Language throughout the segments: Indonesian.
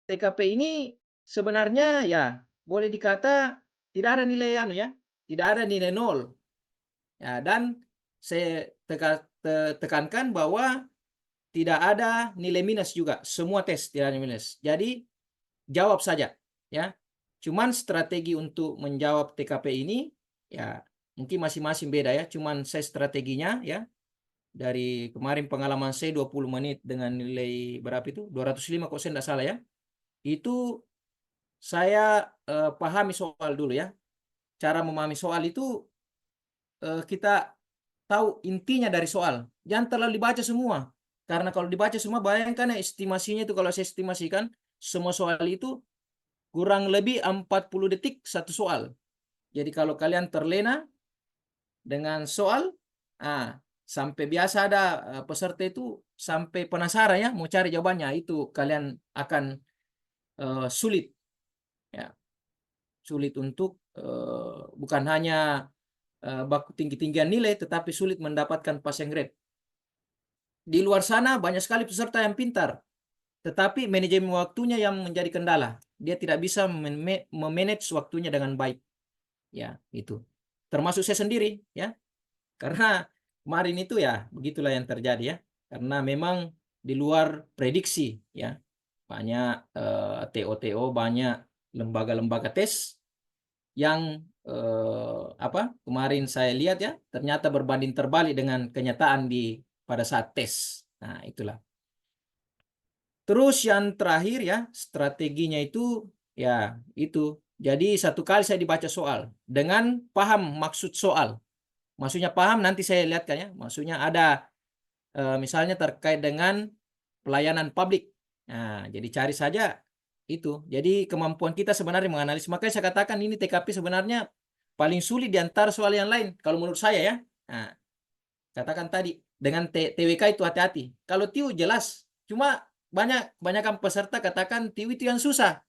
TKP ini sebenarnya ya boleh dikata tidak ada nilai anu ya, tidak ada nilai nol. Ya, dan saya tekankan bahwa tidak ada nilai minus juga, semua tes tidak ada minus. Jadi jawab saja ya. Cuman strategi untuk menjawab TKP ini ya mungkin masing-masing beda ya. Cuman saya strateginya ya dari kemarin pengalaman saya 20 menit dengan nilai berapa itu? 205 kok saya tidak salah ya. Itu saya pahami soal dulu ya. Cara memahami soal itu kita tahu intinya dari soal. Jangan terlalu dibaca semua. Karena kalau dibaca semua bayangkan ya estimasinya itu kalau saya estimasikan semua soal itu kurang lebih 40 detik satu soal. Jadi kalau kalian terlena dengan soal, sampai biasa ada peserta itu sampai penasaran ya mau cari jawabannya, itu kalian akan sulit ya, sulit untuk bukan hanya baku tinggi-tinggian nilai tetapi sulit mendapatkan passing grade. Di luar sana banyak sekali peserta yang pintar, tetapi manajemen waktunya yang menjadi kendala. Dia tidak bisa memanage waktunya dengan baik. Ya, itu. Termasuk saya sendiri, ya. Karena kemarin itu ya begitulah yang terjadi ya. Karena memang di luar prediksi, ya. Banyak TO-TO, banyak lembaga-lembaga tes yang kemarin saya lihat ya, ternyata berbanding terbalik dengan kenyataan di pada saat tes. Nah, itulah. Terus yang terakhir ya, strateginya itu ya itu. Jadi satu kali saya dibaca soal dengan paham maksud soal. Maksudnya paham nanti saya lihatkan ya. Maksudnya ada misalnya terkait dengan pelayanan publik. Nah, jadi cari saja itu. Jadi kemampuan kita sebenarnya menganalisis. Makanya saya katakan ini TKP sebenarnya paling sulit di antara soal yang lain kalau menurut saya ya. Nah, katakan tadi dengan TWK itu hati-hati. Kalau TIU jelas, cuma banyak peserta katakan TIU itu yang susah,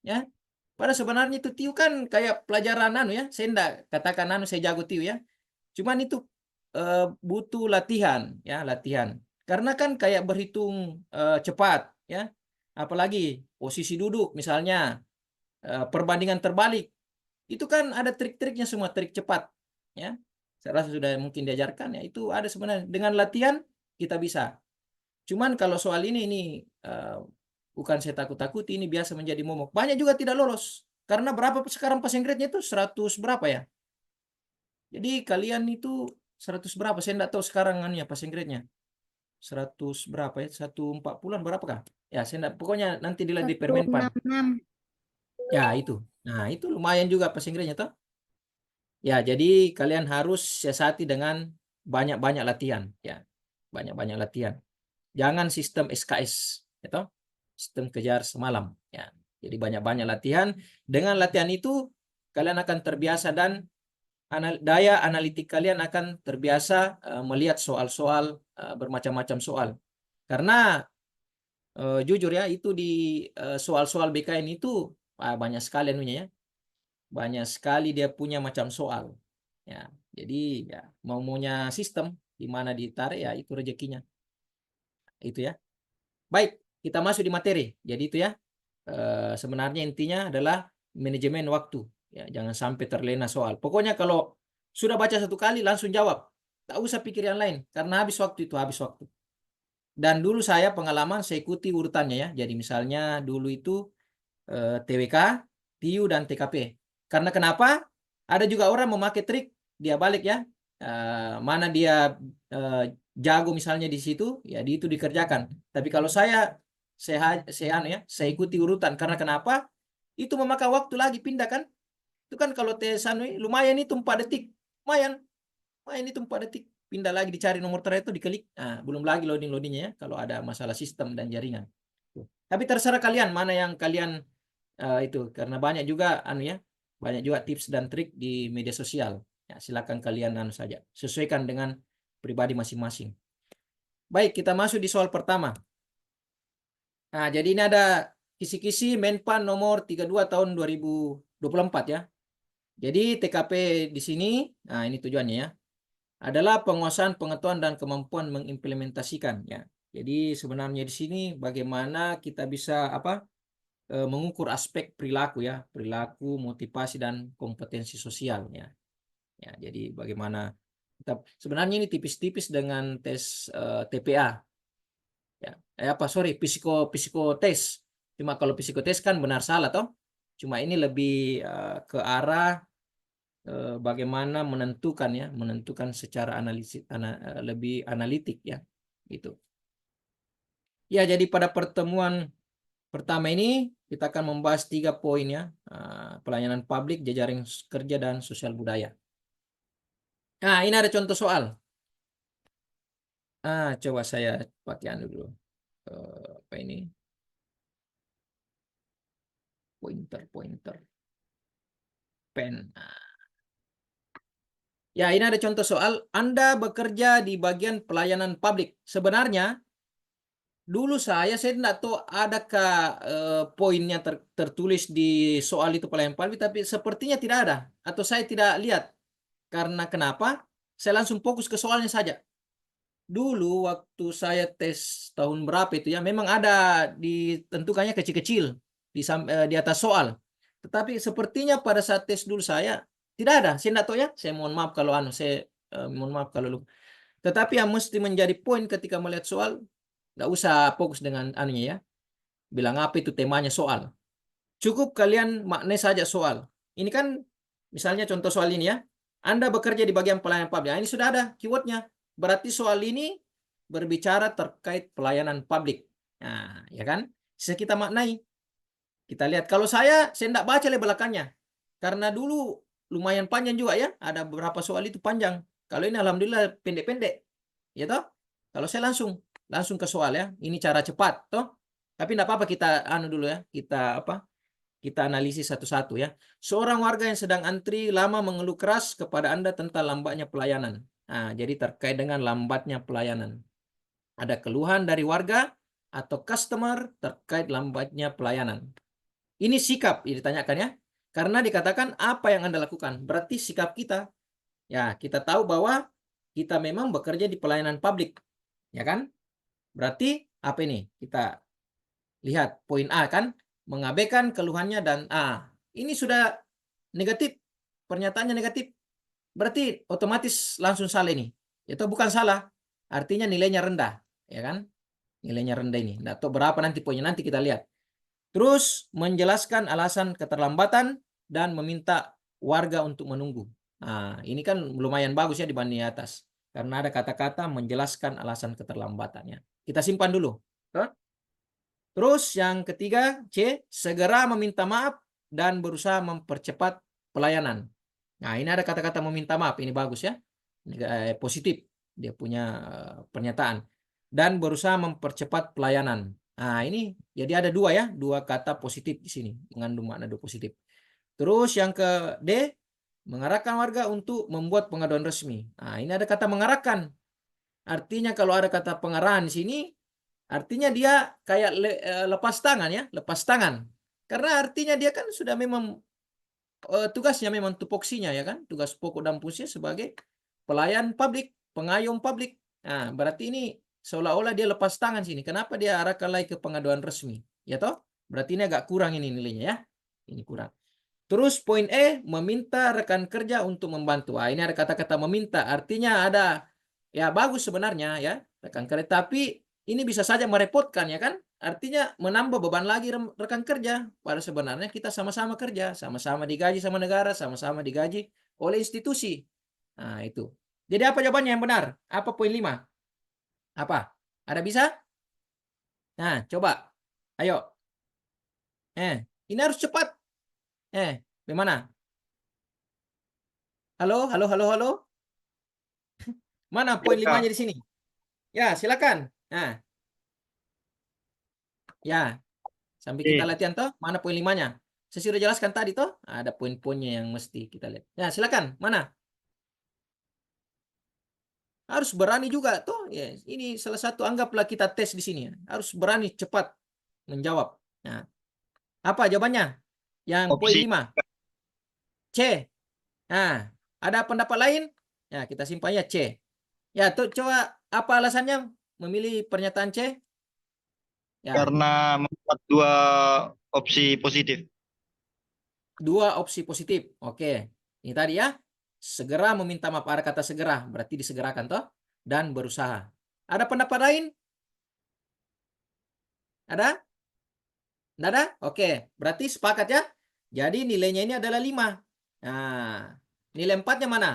ya. Padahal sebenarnya itu TIU kan kayak pelajaran anu ya. Saya enggak katakan anu saya jago TIU ya. Cuman itu butuh latihan, ya latihan. Karena kan kayak berhitung cepat, ya. Apalagi posisi duduk, misalnya perbandingan terbalik, itu kan ada trik-triknya semua, trik cepat, ya. Saya rasa sudah mungkin diajarkan ya. Itu ada sebenarnya dengan latihan kita bisa. Cuman kalau soal ini bukan saya takut-takuti, ini biasa menjadi momok. Banyak juga tidak lolos. Karena berapa sekarang passing grade-nya itu 100 berapa ya? Jadi kalian itu 100 berapa? Saya enggak tahu sekarang anu ya passing grade-nya. 100 berapa ya? 140-an berapakah? Ya, saya enggak, pokoknya nanti dilihat di Permenpan. 166. Ya, itu. Nah, itu lumayan juga passing grade-nya toh. Ya, jadi kalian harus siasati dengan banyak-banyak latihan, ya. Banyak-banyak latihan. Jangan sistem SKS, ya toh. Sistem kejar semalam, ya. Jadi banyak-banyak latihan. Dengan latihan itu kalian akan terbiasa dan daya analitik kalian akan terbiasa melihat soal-soal bermacam-macam soal. Karena jujur ya itu di soal-soal BKN itu banyak sekali anunya ya. Banyak sekali dia punya macam soal. Ya, jadi ya maunya sistem di mana ditarik ya itu rezekinya. Itu ya. Baik, kita masuk di materi. Jadi itu ya. Sebenarnya intinya adalah manajemen waktu. Ya, jangan sampai terlena soal. Pokoknya kalau sudah baca satu kali langsung jawab. Tak usah pikir yang lain karena habis waktu itu habis waktu. Dan dulu saya pengalaman saya ikuti urutannya ya. Jadi misalnya dulu itu TWK, TIU dan TKP. Karena kenapa? Ada juga orang memakai trik dia balik ya. Mana dia jago misalnya di situ, ya di itu dikerjakan. Tapi kalau saya ikuti urutan karena kenapa? Itu memakan waktu lagi pindah kan? Itu kan kalau tes lumayan itu 4 detik. Lumayan. Lumayan itu 4 detik. Pindah lagi dicari nomor terakhir itu diklik. Nah, belum lagi loading-loadingnya ya kalau ada masalah sistem dan jaringan. Tapi terserah kalian mana yang kalian itu karena banyak juga banyak juga tips dan trik di media sosial. Ya, silakan kalian saja. Sesuaikan dengan pribadi masing-masing. Baik, kita masuk di soal pertama. Nah, jadi ini ada kisi-kisi Menpan nomor 32 tahun 2024 ya. Jadi TKP di sini, nah ini tujuannya ya, adalah penguasaan pengetahuan dan kemampuan mengimplementasikan ya. Jadi sebenarnya di sini bagaimana kita bisa mengukur aspek perilaku ya, perilaku, motivasi dan kompetensi sosialnya. Ya, jadi bagaimana sebenarnya ini tipis-tipis dengan tes TPA. Ya, psikotes. Cuma kalau psikotes kan benar salah toh. Cuma ini lebih ke arah bagaimana menentukan secara lebih analitik ya, gitu. Ya, jadi pada pertemuan pertama ini kita akan membahas 3 poin ya, pelayanan publik, jejaring kerja dan sosial budaya. Nah, ini ada contoh soal. Coba saya pakai dulu. Apa ini? Pointer. Pen. Ya, ini ada contoh soal. Anda bekerja di bagian pelayanan publik. Sebenarnya dulu saya tidak tahu adakah poinnya tertulis di soal itu pelayanan publik, tapi sepertinya tidak ada atau saya tidak lihat. Karena kenapa? Saya langsung fokus ke soalnya saja. Dulu waktu saya tes tahun berapa itu ya, memang ada ditentukannya kecil-kecil di atas soal. Tetapi sepertinya pada saat tes dulu saya tidak ada. Saya tidak tahu ya. Saya mohon maaf kalau mohon maaf kalau lupa. Tetapi yang mesti menjadi poin ketika melihat soal, nggak usah fokus dengan anunya ya. Bilang apa itu temanya soal. Cukup kalian maknai saja soal. Ini kan misalnya contoh soal ini ya. Anda bekerja di bagian pelayanan publik. Nah, ini sudah ada keywordnya. Berarti soal ini berbicara terkait pelayanan publik. Nah, ya kan? Bisa kita maknai. Kita lihat. Kalau saya tidak baca belakangnya. Karena dulu lumayan panjang juga ya. Ada beberapa soal itu panjang. Kalau ini alhamdulillah pendek-pendek. Ya toh? Kalau saya langsung ke soal ya. Ini cara cepat toh. Tapi tidak apa-apa kita dulu ya. Kita analisis satu-satu ya. Seorang warga yang sedang antri lama mengeluh keras kepada Anda tentang lambatnya pelayanan. Nah, jadi terkait dengan lambatnya pelayanan. Ada keluhan dari warga atau customer terkait lambatnya pelayanan. Ini sikap ditanyakan ya. Karena dikatakan apa yang Anda lakukan. Berarti sikap kita. Ya, kita tahu bahwa kita memang bekerja di pelayanan publik. Ya kan? Berarti apa ini? Kita lihat poin A kan. Mengabaikan keluhannya dan ini sudah negatif, pernyataannya negatif, berarti otomatis langsung salah ini. Itu bukan salah, artinya nilainya rendah, ya kan? Nilainya rendah ini. Nggak tahu berapa nanti poinnya, nanti kita lihat. Terus menjelaskan alasan keterlambatan dan meminta warga untuk menunggu. Nah, ini kan lumayan bagus ya dibanding di atas. Karena ada kata-kata menjelaskan alasan keterlambatannya. Kita simpan dulu. Terus yang ketiga, C, segera meminta maaf dan berusaha mempercepat pelayanan. Nah, ini ada kata-kata meminta maaf, ini bagus ya. Ini positif, dia punya pernyataan. Dan berusaha mempercepat pelayanan. Nah, ini jadi ada dua kata positif di sini, mengandung makna dua positif. Terus yang ke D, mengarahkan warga untuk membuat pengaduan resmi. Nah, ini ada kata mengarahkan. Artinya kalau ada kata pengarahan di sini, artinya dia kayak lepas tangan ya, lepas tangan. Karena artinya dia kan sudah memang tugasnya memang tupoksinya ya kan, tugas pokok dan fungsinya sebagai pelayan publik, pengayom publik. Nah, berarti ini seolah-olah dia lepas tangan sini. Kenapa dia arahkan lagi ke pengaduan resmi? Ya toh? Berarti ini agak kurang ini nilainya ya. Ini kurang. Terus poin E, meminta rekan kerja untuk membantu. Ini ada kata-kata meminta, artinya ada ya bagus sebenarnya ya rekan kerja, tapi ini bisa saja merepotkan ya kan? Artinya menambah beban lagi rekan kerja. Pada sebenarnya kita sama-sama kerja, sama-sama digaji sama negara, sama-sama digaji oleh institusi. Nah, itu. Jadi apa jawabannya yang benar? Apa poin 5? Apa? Ada bisa? Nah, coba. Ayo. Ini harus cepat. Bagaimana? Halo, halo, halo, halo. Mana poin 5-nya di sini? Ya, silakan. Nah, ya. Sampai kita latihan toh, mana poin 5-nya? Saya sudah jelaskan tadi toh, ada poin-poinnya yang mesti kita lihat. Ya, silakan. Mana? Harus berani juga toh. Ya, ini salah satu anggaplah kita tes di sini. Harus berani cepat menjawab. Nah, apa jawabannya? Yang poin 5. C. Nah, ada pendapat lain? Ya, kita simpan ya C. Ya, tuh coba apa alasannya memilih pernyataan C? Ya, Karena membuat dua opsi positif. dua opsi positif. Oke. Ini tadi ya. Segera meminta maaf. Ada kata segera. Berarti disegerakan toh. Dan berusaha. Ada pendapat lain? Ada? Nggak ada? Oke. Berarti sepakat ya. Jadi nilainya ini adalah 5. Nah, nilai 4-nya mana?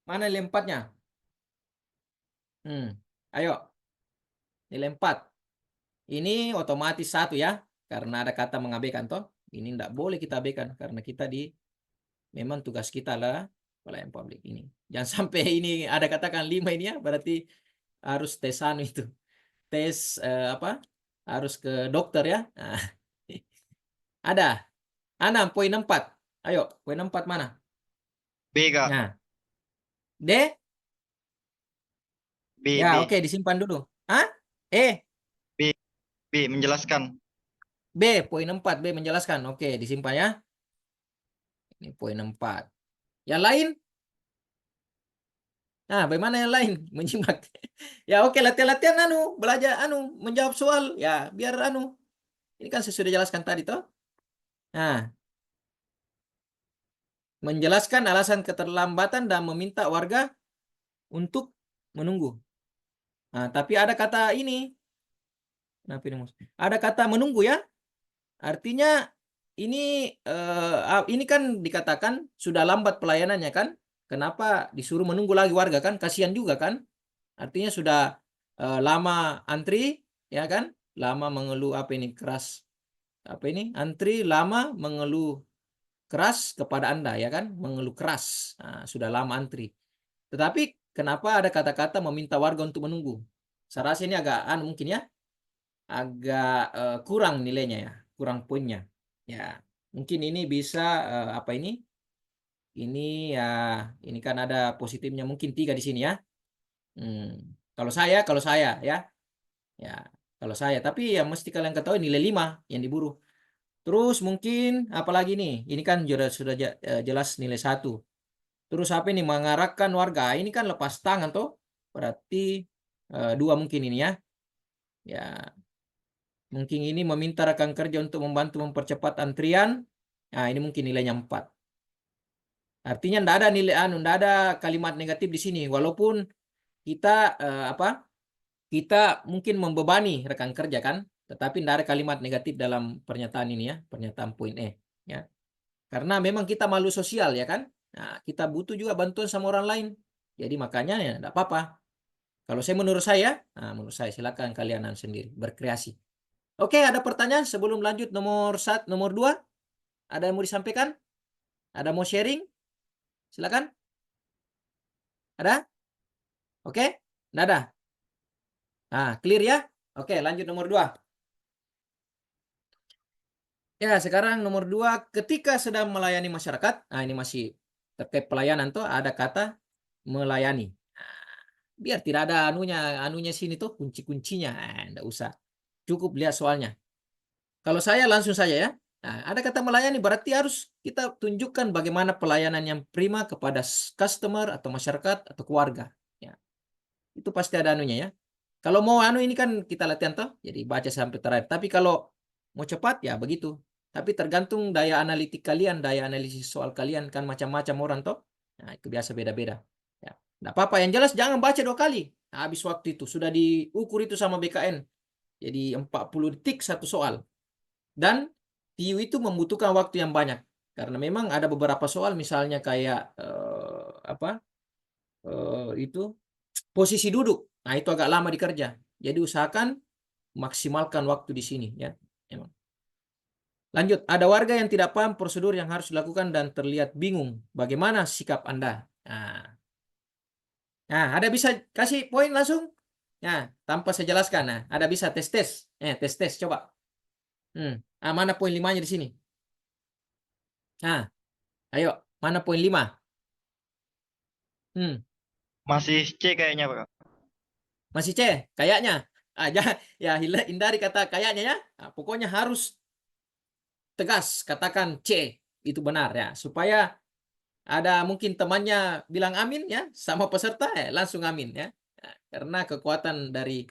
Mana nilai 4-nya? Ayo. Nilai 4. Ini otomatis 1 ya. Karena ada kata mengabaikan toh. Ini tidak boleh kita abaikan. Karena kita memang tugas kita lah pelayan publik ini. Jangan sampai ini ada katakan 5 ini ya. Berarti harus tes itu. Tes apa? Harus ke dokter ya. Nah, ada. 6, poin 4. Ayo, poin 4 mana? B, Kak. Nah, D. B, Ya, oke, B. disimpan dulu. Hah? E. B, B. Menjelaskan. B, poin 4. B menjelaskan. Oke, disimpan ya. Ini poin 4. Yang lain? Nah, bagaimana yang lain? Menyimak. Ya, oke, latihan-latihan belajar menjawab soal. Ya, biar ini kan saya sudah jelaskan tadi toh. Nah, menjelaskan alasan keterlambatan dan meminta warga untuk menunggu. Nah, tapi ada kata ini. Ada kata menunggu ya. Artinya ini kan dikatakan sudah lambat pelayanannya kan? Kenapa disuruh menunggu lagi warga kan? Kasihan juga kan? Artinya sudah lama antri ya kan? Lama mengeluh apa ini keras. Apa ini? Antri lama mengeluh keras kepada Anda ya kan? Mengeluh keras. Nah, sudah lama antri. Tetapi kenapa ada kata-kata meminta warga untuk menunggu? Saya rasa ini agak mungkin ya, agak kurang nilainya ya, kurang poinnya. Ya, mungkin ini bisa apa ini? Ini ya, ini kan ada positifnya mungkin 3 di sini ya. Kalau saya ya, kalau saya. Tapi ya mesti kalian ketahui nilai 5 yang diburu. Terus mungkin apalagi nih? Ini kan sudah jelas nilai 1. Terus apa ini mengarahkan warga? Ini kan lepas tangan tuh. Berarti 2 mungkin ini ya. Ya, mungkin ini meminta rekan kerja untuk membantu mempercepat antrian. Nah, ini mungkin nilainya 4. Artinya enggak ada nilai enggak ada kalimat negatif di sini walaupun kita apa? Kita mungkin membebani rekan kerja kan, tetapi enggak ada kalimat negatif dalam pernyataan ini ya, pernyataan poin E ya. Karena memang kita malu sosial ya kan. Nah, kita butuh juga bantuan sama orang lain. Jadi makanya ya enggak apa-apa. Kalau menurut saya silakan kalian sendiri berkreasi. Oke, ada pertanyaan sebelum lanjut nomor 2? Ada yang mau disampaikan? Ada mau sharing? Silakan. Ada? Oke? Nggak ada? Nah, clear ya? Oke, lanjut nomor 2. Ya, sekarang nomor 2, ketika sedang melayani masyarakat. Nah, ini masih terkait pelayanan tuh ada kata melayani. Biar tidak ada anunya sini tuh kunci-kuncinya. Enggak usah. Cukup lihat soalnya. Kalau saya langsung saja ya. Nah, ada kata melayani berarti harus kita tunjukkan bagaimana pelayanan yang prima kepada customer atau masyarakat atau keluarga. Ya, itu pasti ada anunya ya. Kalau mau ini kan kita latihan toh, jadi baca sampai terakhir. Tapi kalau mau cepat ya begitu. Tapi tergantung daya analitik kalian, daya analisis soal kalian kan macam-macam orang toh. Nah, itu biasa beda-beda. Ya, enggak apa-apa. Yang jelas jangan baca 2 kali. Nah, habis waktu itu sudah diukur itu sama BKN. Jadi 40 detik satu soal. Dan TIU itu membutuhkan waktu yang banyak karena memang ada beberapa soal misalnya kayak itu posisi duduk. Nah, itu agak lama dikerja. Jadi usahakan maksimalkan waktu di sini ya. Memang. Lanjut, ada warga yang tidak paham prosedur yang harus dilakukan dan terlihat bingung. Bagaimana sikap Anda? Nah, ada bisa kasih poin langsung? Nah, tanpa saya jelaskan. Nah, ada bisa tes-tes. Tes-tes coba. Mana poin 5-nya di sini? Nah, ayo, mana poin 5? Masih C kayaknya, Pak. Masih C, kayaknya. Ya hindari kata kayaknya ya. Nah, pokoknya harus tegas katakan C itu benar ya, supaya ada mungkin temannya bilang amin ya sama peserta langsung amin ya. Nah, karena kekuatan dari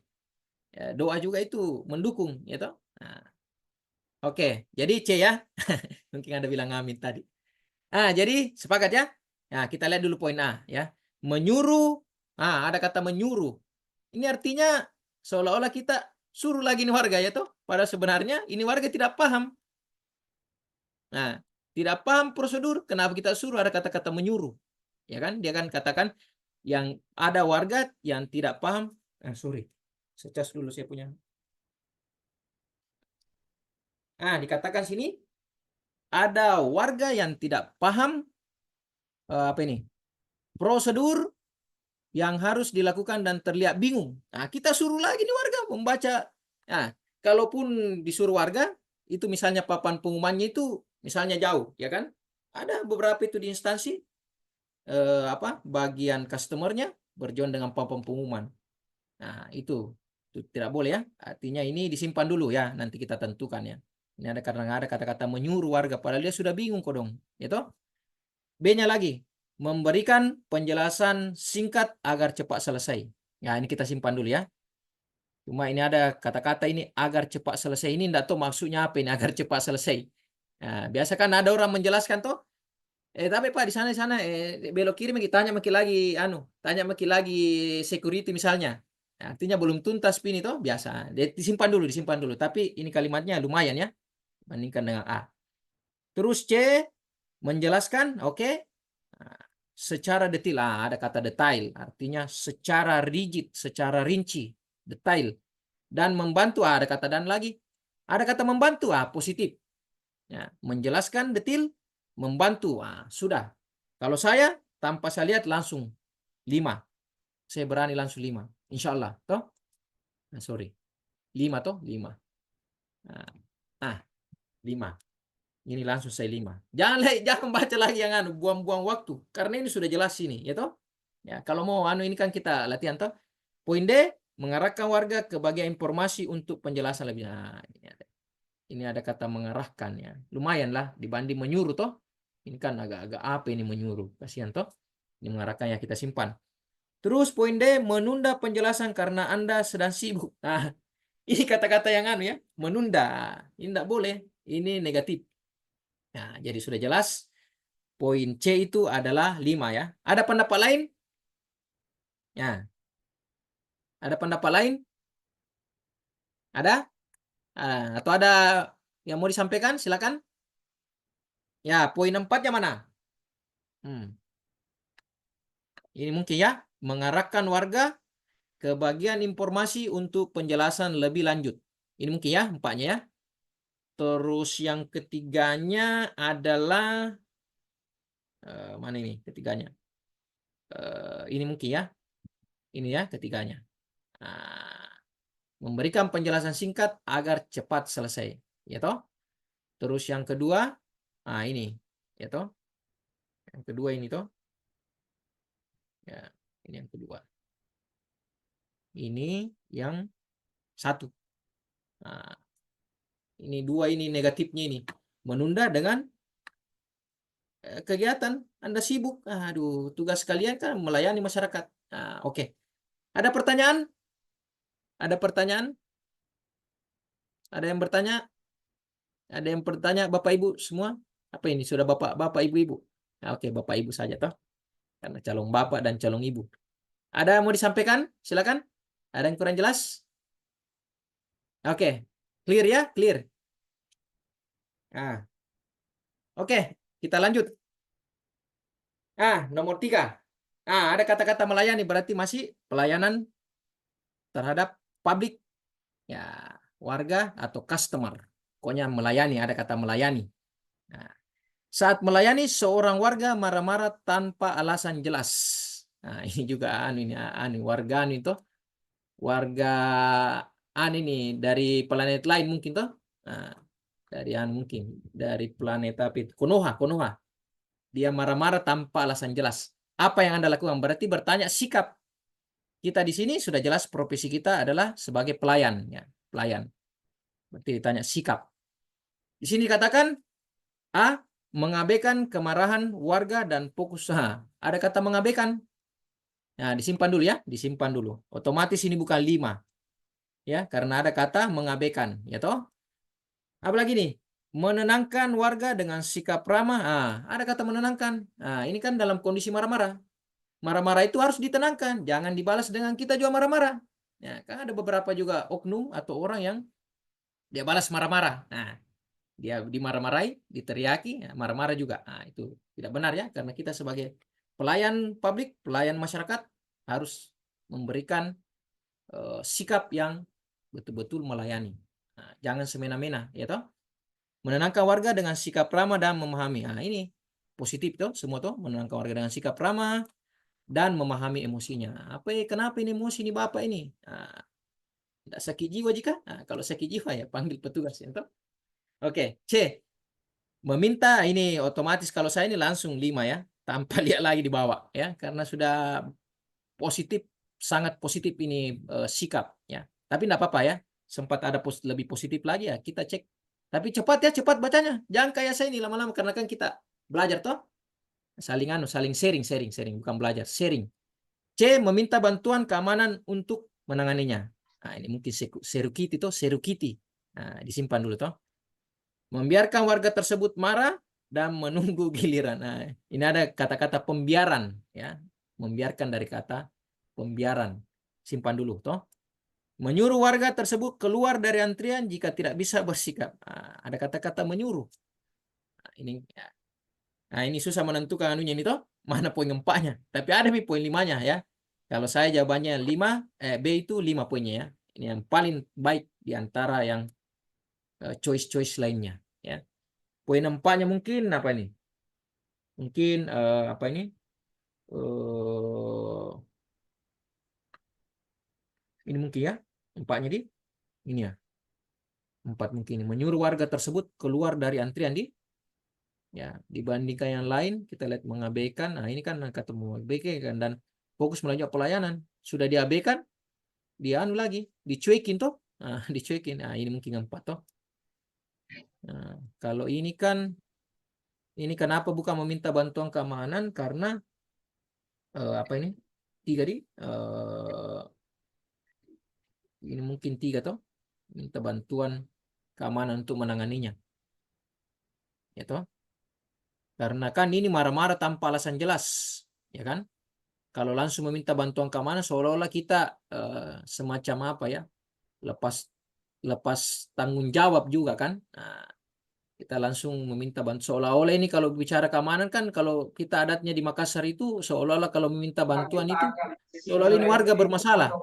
Ya, doa juga itu mendukung, ya toh. Nah, oke, jadi C ya. Mungkin ada bilang amin tadi. Jadi sepakat ya. Nah, kita lihat dulu poin A ya. Menyuruh. Ada kata menyuruh. Ini artinya seolah-olah kita suruh lagi nih warga ya toh. Padahal sebenarnya ini warga tidak paham. Nah, tidak paham prosedur, kenapa kita suruh ada kata-kata menyuruh. Ya kan? Dia kan katakan yang ada warga yang tidak paham. Sorry. Saya cas dulu saya punya. Dikatakan sini ada warga yang tidak paham apa ini? Prosedur yang harus dilakukan dan terlihat bingung. Kita suruh lagi nih warga membaca. Kalaupun disuruh warga, itu misalnya papan pengumumannya itu misalnya jauh, ya kan? Ada beberapa itu di instansi bagian customernya berjuang dengan papan pengumuman. Itu tidak boleh ya. Artinya ini disimpan dulu ya, nanti kita tentukan ya. Ini ada karena ada kata-kata menyuruh warga padahal dia sudah bingung kok dong, gitu. B-nya lagi, memberikan penjelasan singkat agar cepat selesai. Ini kita simpan dulu ya. Cuma ini ada kata-kata ini agar cepat selesai ini enggak tahu maksudnya apa ini agar cepat selesai. Biasa kan ada orang menjelaskan toh. Tapi Pak di sana belok kiri tanya lagi security misalnya. Artinya belum tuntas pin itu biasa. Disimpan dulu. Tapi ini kalimatnya lumayan ya. Bandingkan dengan A. Terus C menjelaskan, oke. Secara detail, ada kata detail, artinya secara rigid, secara rinci, detail. Dan membantu, ada kata dan lagi. Ada kata membantu, positif. Ya, menjelaskan detail, membantu, sudah. Kalau saya, tanpa saya lihat langsung 5. Saya berani langsung 5. Insya Allah, toh? Sorry. 5 toh? 5. 5. Ini langsung saya 5. Jangan baca lagi yang buang-buang waktu. Karena ini sudah jelas ini, ya toh? Ya, kalau mau ini kan kita latihan toh. Poin D, mengarahkan warga ke bagian informasi untuk penjelasan lebih. Ini ada kata mengarahkan ya. Lumayan lah dibanding menyuruh toh. Ini kan agak-agak apa ini menyuruh. Kasihan toh. Ini mengarahkan ya kita simpan. Terus poin D, menunda penjelasan karena Anda sedang sibuk. Ini kata-kata yang ya, menunda. Ini tidak boleh. Ini negatif. Jadi sudah jelas. Poin C itu adalah 5 ya. Ada pendapat lain? Ya. Ada pendapat lain? Ada? Atau ada yang mau disampaikan? Silakan. Ya, poin 4 yang mana? Ini mungkin ya, mengarahkan warga ke bagian informasi untuk penjelasan lebih lanjut. Ini mungkin ya, 4-nya ya. Terus yang ketiganya adalah mana ini ketiganya? Ini mungkin ya. Ini ya ketiganya. Memberikan penjelasan singkat agar cepat selesai, ya toh. Terus yang kedua, ini, ya toh. Yang kedua ini toh. Ya, ini yang kedua. Ini yang 1. Ini 2 ini negatifnya ini. Menunda dengan kegiatan Anda sibuk. Tugas kalian kan melayani masyarakat. Oke. Ada pertanyaan? Ada pertanyaan? Ada yang bertanya? Ada yang bertanya Bapak Ibu semua? Apa ini? Sudah Bapak Ibu-ibu? Oke, Bapak Ibu saja toh. Karena calon Bapak dan calon Ibu. Ada yang mau disampaikan? Silakan. Ada yang kurang jelas? Oke. Clear ya? Clear. Oke, kita lanjut. Nomor 3. Ada kata-kata melayani, berarti masih pelayanan terhadap publik, ya, warga atau customer. Pokoknya melayani, ada kata melayani. Saat melayani seorang warga marah-marah tanpa alasan jelas. Ini juga ini warga itu warga ini dari planet lain mungkin toh. Dari mungkin dari planet apa itu? Konoha. Dia marah-marah tanpa alasan jelas. Apa yang Anda lakukan? Berarti bertanya sikap. Kita di sini sudah jelas profesi kita adalah sebagai pelayan, ya, pelayan. Berarti ditanya sikap. Di sini dikatakan A, mengabaikan kemarahan warga dan fokus usaha. Ada kata mengabaikan. Disimpan dulu ya, disimpan dulu. Otomatis ini bukan 5. ya, karena ada kata mengabaikan, ya toh. Apalagi nih, menenangkan warga dengan sikap ramah. Ada kata menenangkan. Ini kan dalam kondisi marah-marah. Marah-marah itu harus ditenangkan, jangan dibalas dengan kita juga marah-marah. Ya, kan ada beberapa juga oknum atau orang yang dia balas marah-marah. Nah, dia dimarah-marahi, diteriaki, ya, marah-marah juga. Itu tidak benar ya, karena kita sebagai pelayan publik, pelayan masyarakat harus memberikan sikap yang betul-betul melayani. Jangan semena-mena, ya toh. Menenangkan warga dengan sikap ramah dan memahami. Ini positif toh, semua toh, menenangkan warga dengan sikap ramah dan memahami emosinya. Kenapa ini emosi ini Bapak ini? Tidak sakit jiwa jika? Kalau sakit jiwa ya panggil petugas, ya toh. Oke, C. Meminta, ini otomatis kalau saya ini langsung 5 ya, tanpa lihat lagi di bawah ya, karena sudah positif, sangat positif ini sikap ya. Tapi enggak apa-apa ya. Sempat ada lebih positif lagi ya, kita cek. Tapi cepat ya, cepat bacanya. Jangan kayak saya ini lama-lama, karena kan kita belajar toh. Saling sharing, bukan belajar, sharing. C. Meminta bantuan keamanan untuk menanganinya. Ini mungkin serukiti toh, serukiti. Disimpan dulu toh. Membiarkan warga tersebut marah dan menunggu giliran. Ini ada kata-kata pembiaran ya. Membiarkan dari kata pembiaran. Simpan dulu toh. Menyuruh warga tersebut keluar dari antrian jika tidak bisa bersikap. Ada kata-kata menyuruh. Ini susah menentukan anunya ini toh, mana poin 4-nya. Tapi ada poin 5-nya ya. Kalau saya jawabannya 5, B itu 5 poinnya ya. Ini yang paling baik di antara yang choice lainnya ya. Poin 4-nya mungkin apa ini? Mungkin apa ini? Ini mungkin ya. 4-nya di ini ya. 4 mungkin ini. Menyuruh warga tersebut keluar dari antrian ya, dibandingkan yang lain kita lihat mengabaikan. Ini kan kata mengabaikan dan fokus melanjutkan pelayanan. Sudah diabaikan, dia lagi dicuekin toh. Dicuekin. Ini mungkin 4 toh. Kalau ini kan, ini kenapa bukan meminta bantuan keamanan, karena apa ini? 3 ini mungkin 3 toh. Minta bantuan keamanan untuk menanganinya. Ya toh. Karena kan ini marah-marah tanpa alasan jelas, ya kan? Kalau langsung meminta bantuan keamanan seolah-olah kita semacam apa ya? Lepas tanggung jawab juga kan? Kita langsung meminta bantuan seolah-olah ini, kalau bicara keamanan kan, kalau kita adatnya di Makassar itu seolah-olah kalau meminta bantuan itu seolah-olah ini warga bermasalah.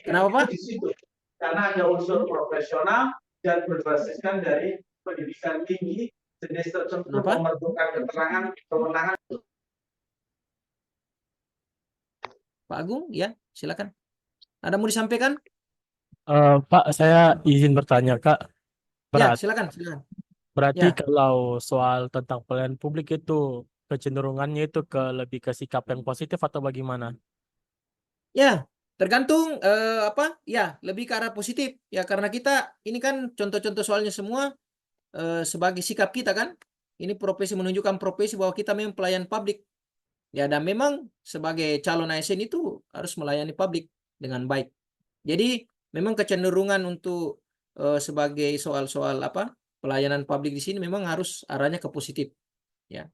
Kenapa Pak? Karena ada unsur profesional dan berbasiskan dari pendidikan tinggi jenis tertentu, memerlukan keterangan kewenangan. Pak Agung, ya silakan. Ada mau disampaikan? Pak, saya izin bertanya, Kak. Ya, silakan. Berarti Ya. kalau soal tentang pelayanan publik itu kecenderungannya itu lebih ke sikap yang positif atau bagaimana? Ya, tergantung ya, lebih ke arah positif ya, karena kita ini kan contoh-contoh soalnya semua sebagai sikap kita kan. Ini profesi, menunjukkan profesi bahwa kita memang pelayan publik. Ya, dan memang sebagai calon ASN itu harus melayani publik dengan baik. Jadi memang kecenderungan untuk sebagai soal-soal pelayanan publik di sini memang harus arahnya ke positif. Ya.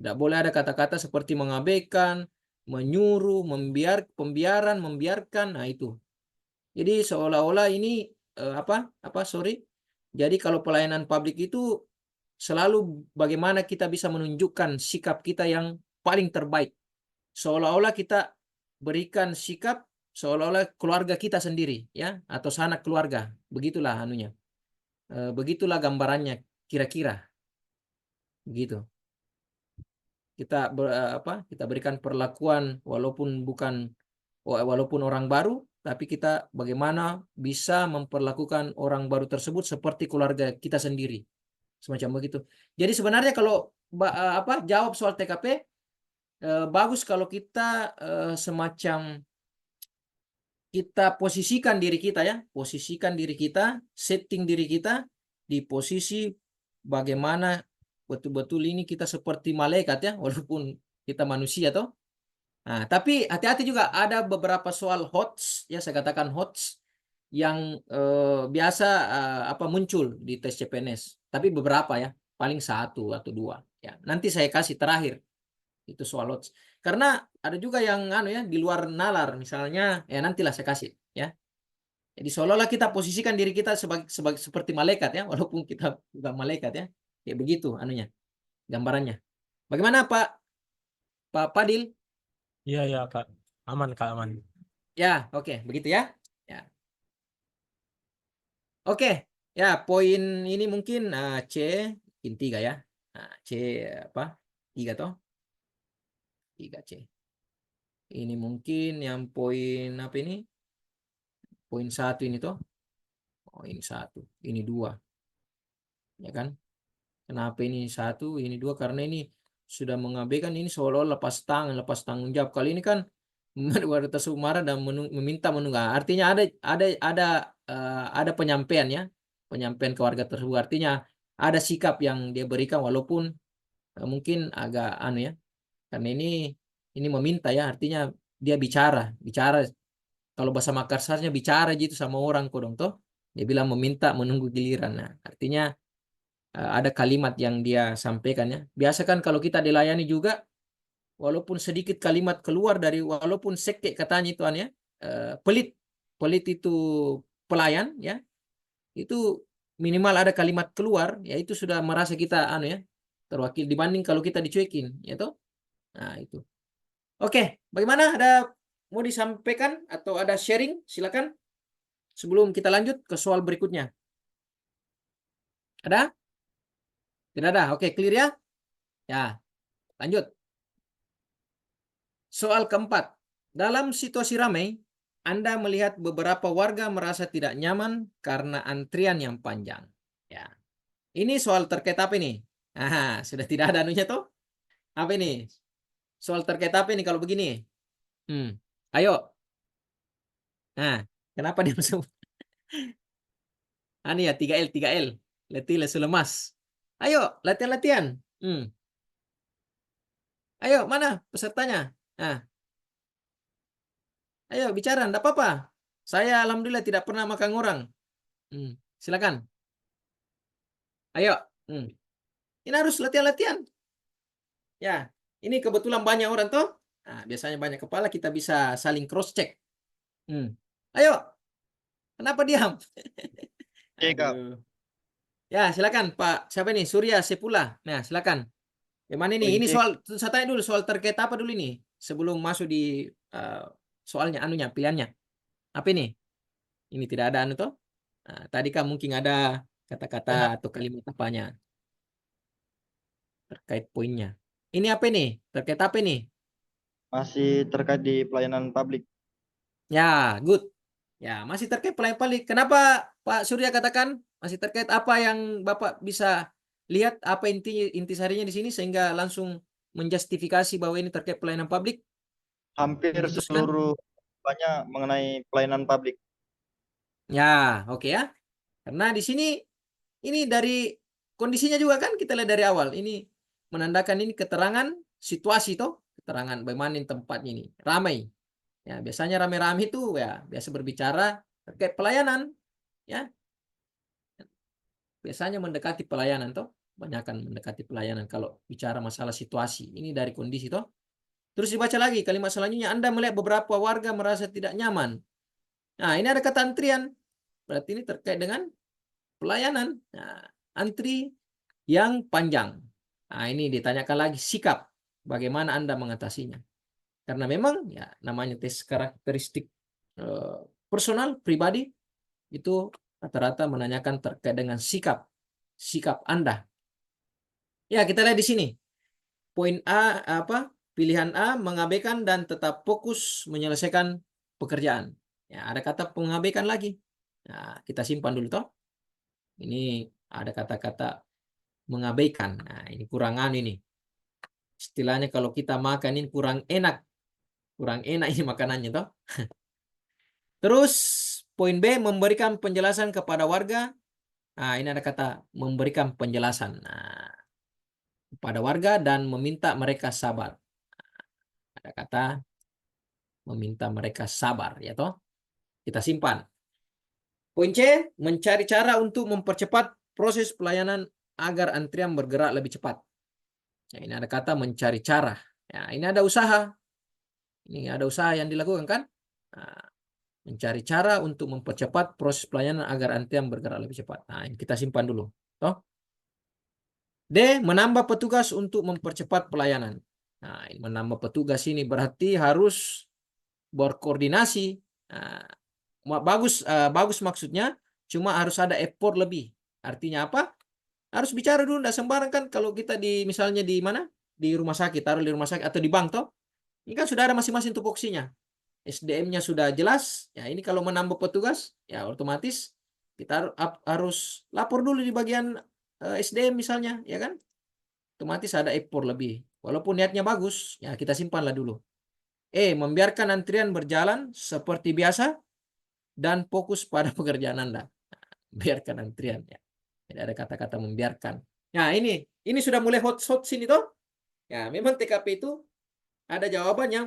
Tidak boleh ada kata-kata seperti mengabaikan, menyuruh, pembiaran, membiarkan. Itu. Jadi seolah-olah ini Jadi kalau pelayanan publik itu selalu bagaimana kita bisa menunjukkan sikap kita yang paling terbaik. Seolah-olah kita berikan sikap seolah-olah keluarga kita sendiri ya, atau sanak keluarga. Begitulah anunya. Begitulah gambarannya kira-kira. Begitu. Kita kita berikan perlakuan walaupun orang baru, tapi kita bagaimana bisa memperlakukan orang baru tersebut seperti keluarga kita sendiri, semacam begitu. Jadi sebenarnya kalau jawab soal TKP bagus kalau kita semacam kita posisikan diri kita, setting diri kita di posisi bagaimana betul-betul ini kita seperti malaikat ya, walaupun kita manusia toh. Tapi hati-hati juga, ada beberapa soal HOTS ya, saya katakan HOTS. yang biasa muncul di tes CPNS, tapi beberapa ya, paling 1 atau 2 ya. Nanti saya kasih terakhir itu soal odds. Karena ada juga yang di luar nalar, misalnya ya nantilah saya kasih ya. Jadi seolah-olah kita posisikan diri kita sebagai seperti malaikat ya, walaupun kita bukan malaikat ya. Ya begitu gambarannya. Bagaimana Pak Padil? Iya Kak, aman Kak, aman. Ya, oke, begitu ya. Ya. Oke, ya poin ini mungkin C mungkin 3 ya. Nah, C 3 toh? 3C. Ini mungkin yang poin apa ini? Poin 1 ini toh. Oh, ini 1, ini 2. Ya kan? Kenapa ini 1, ini 2? Karena ini sudah mengabaikan, ini seolah-olah lepas tanggung jawab. Kali ini kan warta marah dan meminta menunggu. Artinya ada penyampaian ya. Penyampaian ke warga tersebut. Artinya ada sikap yang dia berikan walaupun mungkin agak ya. Karena ini meminta ya, artinya dia bicara kalau bahasa Makassarnya bicara gitu sama orang kodong toh. Dia bilang meminta menunggu giliran. Nah, artinya ada kalimat yang dia sampaikan ya. Biasa kan kalau kita dilayani juga walaupun sedikit kalimat keluar dari walaupun sekek katanya itu ya. Pelit itu pelayan ya. Itu minimal ada kalimat keluar ya, itu sudah merasa kita ya terwakil dibanding kalau kita dicuekin ya toh. Nah, itu. Oke, bagaimana? Ada mau disampaikan atau ada sharing? Silakan. Sebelum kita lanjut ke soal berikutnya. Ada? Tidak ada. Oke, clear ya? Ya, lanjut. Soal keempat. Dalam situasi ramai, Anda melihat beberapa warga merasa tidak nyaman karena antrian yang panjang. Ya. Ini soal terkait apa ini? Sudah tidak ada anunya toh? Apa ini? Soal terkait apa ini kalau begini? Ayo. Nah, kenapa dia masuk? Ya 3L. Letih, lesu, lemas. Ayo, latihan. Ayo, mana pesertanya? Nah, ayo bicara, enggak apa-apa. Saya alhamdulillah tidak pernah makan orang. Silakan. Ayo. Ini harus latihan. Ya, ini kebetulan banyak orang toh. Nah, biasanya banyak kepala, kita bisa saling cross check. Ayo. Kenapa diam? Aduh. Ya, silakan Pak. Siapa ini? Surya Sepula. Nah, silakan. Gimana ini? Ini soal, saya tanya dulu soal terkait apa dulu ini? Sebelum masuk di soalnya pilihannya. Apa ini? Ini tidak ada toh? Nah, tadi kan mungkin ada kata-kata atau kalimat apanya terkait poinnya. Ini apa ini? Terkait apa ini? Masih terkait di pelayanan publik. Ya, good. Ya, masih terkait pelayanan publik. Kenapa Pak Surya katakan masih terkait apa yang Bapak bisa lihat apa intisarinya di sini sehingga langsung menjustifikasi bahwa ini terkait pelayanan publik? Hampir Memutuskan? seluruh banyak mengenai pelayanan publik. Ya, oke ya. Karena di sini ini dari kondisinya juga kan kita lihat dari awal. Ini menandakan ini keterangan situasi toh, keterangan bagaimana tempatnya ini ramai. Ya, biasanya rame-rame itu ya biasa berbicara terkait pelayanan ya. Biasanya mendekati pelayanan toh, banyakkan mendekati pelayanan kalau bicara masalah situasi. Ini dari kondisi toh. Terus dibaca lagi kalimat selanjutnya, Anda melihat beberapa warga merasa tidak nyaman. Nah, ini ada kata antrian. Berarti ini terkait dengan pelayanan. Nah, antri yang panjang. Nah, ini ditanyakan lagi sikap. Bagaimana Anda mengatasinya? Karena memang ya namanya tes karakteristik personal pribadi itu rata-rata menanyakan terkait dengan sikap Anda. Ya, kita lihat di sini. Poin A pilihan A mengabaikan dan tetap fokus menyelesaikan pekerjaan. Ya, ada kata mengabaikan lagi. Nah, kita simpan dulu toh. Ini ada kata-kata mengabaikan. Nah, ini kurangan ini. Istilahnya kalau kita makan ini kurang enak. Kurang enak ini makanannya toh. Terus poin B memberikan penjelasan kepada warga. Nah, ini ada kata memberikan penjelasan. Nah, kepada warga dan meminta mereka sabar. Ada kata meminta mereka sabar ya toh. Kita simpan. Poin C, mencari cara untuk mempercepat proses pelayanan agar antrian bergerak lebih cepat. Nah, ini ada kata mencari cara. Ya, ini ada usaha. Ini ada usaha yang dilakukan kan? Nah, mencari cara untuk mempercepat proses pelayanan agar antrian bergerak lebih cepat. Nah, ini kita simpan dulu. Toh? D, menambah petugas untuk mempercepat pelayanan. Nah, ini menambah petugas ini berarti harus berkoordinasi. Nah, bagus maksudnya, cuma harus ada effort lebih. Artinya apa? Harus bicara dulu, tidak sembarang kan kalau kita misalnya di mana? Di rumah sakit, taruh di rumah sakit atau di bank toh. Ini kan sudah ada masing-masing tupoksinya. SDM-nya sudah jelas. Ya, ini kalau menambah petugas, ya otomatis kita harus lapor dulu di bagian SDM misalnya, ya kan? Otomatis ada effort lebih. Walaupun niatnya bagus, ya kita simpanlah dulu. Membiarkan antrian berjalan seperti biasa dan fokus pada pekerjaan Anda. Biarkan antrian ya. Tidak ada kata-kata membiarkan. Nah, ini sudah mulai hot sini toh. Ya, memang TKP itu ada jawaban yang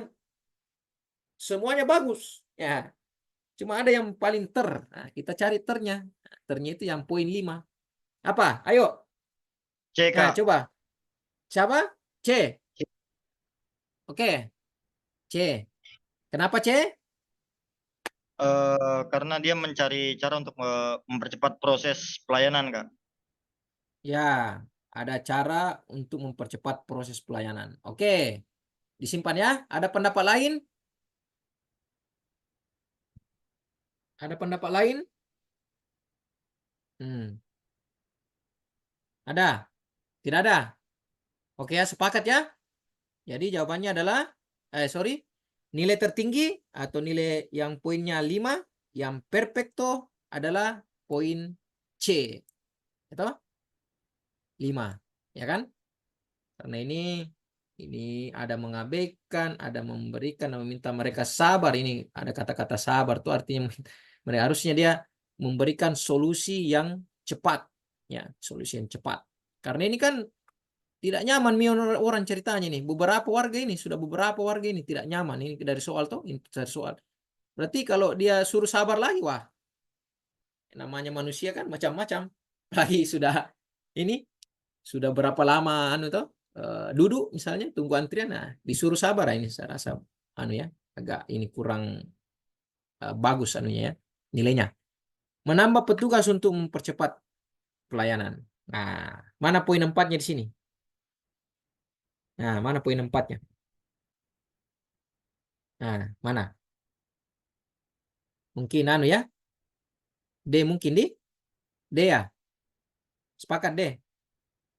semuanya bagus. Ya, cuma ada yang paling ter. Nah, kita cari ternya. Ternya itu yang poin 5. Apa? Ayo. C, Nah, Kak. coba. Siapa? C. Oke. C. Kenapa C? Karena dia mencari cara untuk mempercepat proses pelayanan, Kak. Ya, ada cara untuk mempercepat proses pelayanan. Oke. Disimpan ya. Ada pendapat lain? Ada pendapat lain? Ada? Tidak ada? Oke ya, sepakat ya. Jadi jawabannya adalah, nilai tertinggi atau nilai yang poinnya 5, yang perfecto adalah poin C. Itu 5, ya kan? Karena ini ada mengabaikan, ada memberikan, meminta mereka sabar. Ini ada kata-kata sabar tuh artinya mereka harusnya dia memberikan solusi yang cepat, ya, solusi yang cepat. Karena ini kan tidak nyaman orang ceritanya nih. Beberapa warga ini tidak nyaman. Ini dari soal tuh, ini dari soal. Berarti kalau dia suruh sabar lagi, wah, namanya manusia kan macam-macam. Lagi sudah berapa lama duduk misalnya tunggu antrian, nah disuruh sabar, ini saya rasa agak ini kurang bagus ya nilainya. Menambah petugas untuk mempercepat pelayanan. Nah, mana poin 4-nya di sini? Nah, mana poin 4-nya? Nah, mana? Mungkin ya. D mungkin D ya. Sepakat D.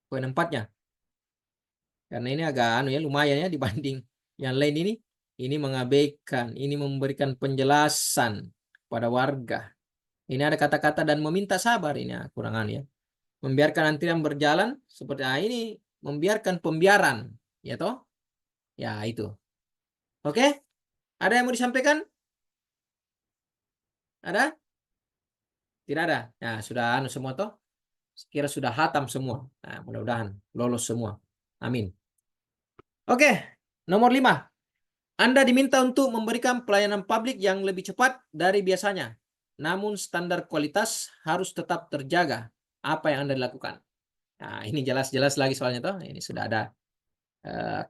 Poin 4-nya. Karena ini agak ya lumayan ya dibanding yang lain ini. Ini mengabaikan, ini memberikan penjelasan pada warga. Ini ada kata-kata dan meminta sabar, ini kurang ya. Membiarkan antrian berjalan seperti ini, membiarkan pembiaran, ya toh? Ya itu. Oke? Ada yang mau disampaikan? Ada? Tidak ada. Nah, sudah semua toh? Sekira sudah hatam semua. Nah, mudah-mudahan lolos semua. Amin. Oke, nomor 5. Anda diminta untuk memberikan pelayanan publik yang lebih cepat dari biasanya. Namun standar kualitas harus tetap terjaga. Apa yang Anda lakukan? Nah, ini jelas-jelas lagi soalnya toh. Ini sudah ada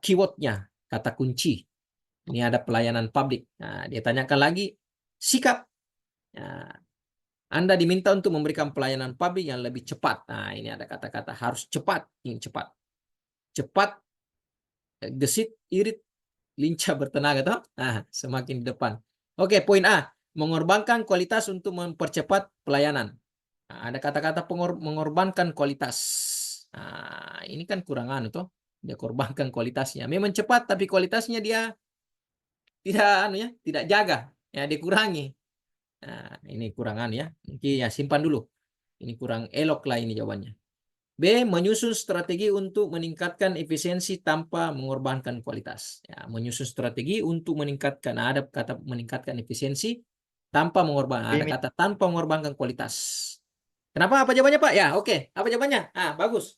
keywordnya, kata kunci. Ini ada pelayanan publik. Nah, dia tanyakan lagi sikap. Nah, Anda diminta untuk memberikan pelayanan publik yang lebih cepat. Nah, ini ada kata-kata harus cepat. Ini cepat. Cepat, gesit, irit, lincah, bertenaga toh. Nah, semakin di depan. Oke, poin A, mengorbankan kualitas untuk mempercepat pelayanan. Nah, ada kata-kata mengorbankan kualitas. Nah, ini kan kurang toh. Dia korbankan kualitasnya. Memang cepat tapi kualitasnya dia tidak jaga. Ya, dikurangi. Nah, ini kurangan ya. Mungkin ya simpan dulu. Ini kurang elok lah ini jawabannya. B, menyusun strategi untuk meningkatkan efisiensi tanpa mengorbankan kualitas. Ya, menyusun strategi untuk meningkatkan, ada kata meningkatkan efisiensi tanpa mengorbankan, ada kata tanpa mengorbankan kualitas. Kenapa? Apa jawabannya, Pak? Ya, oke. Apa jawabannya? Bagus.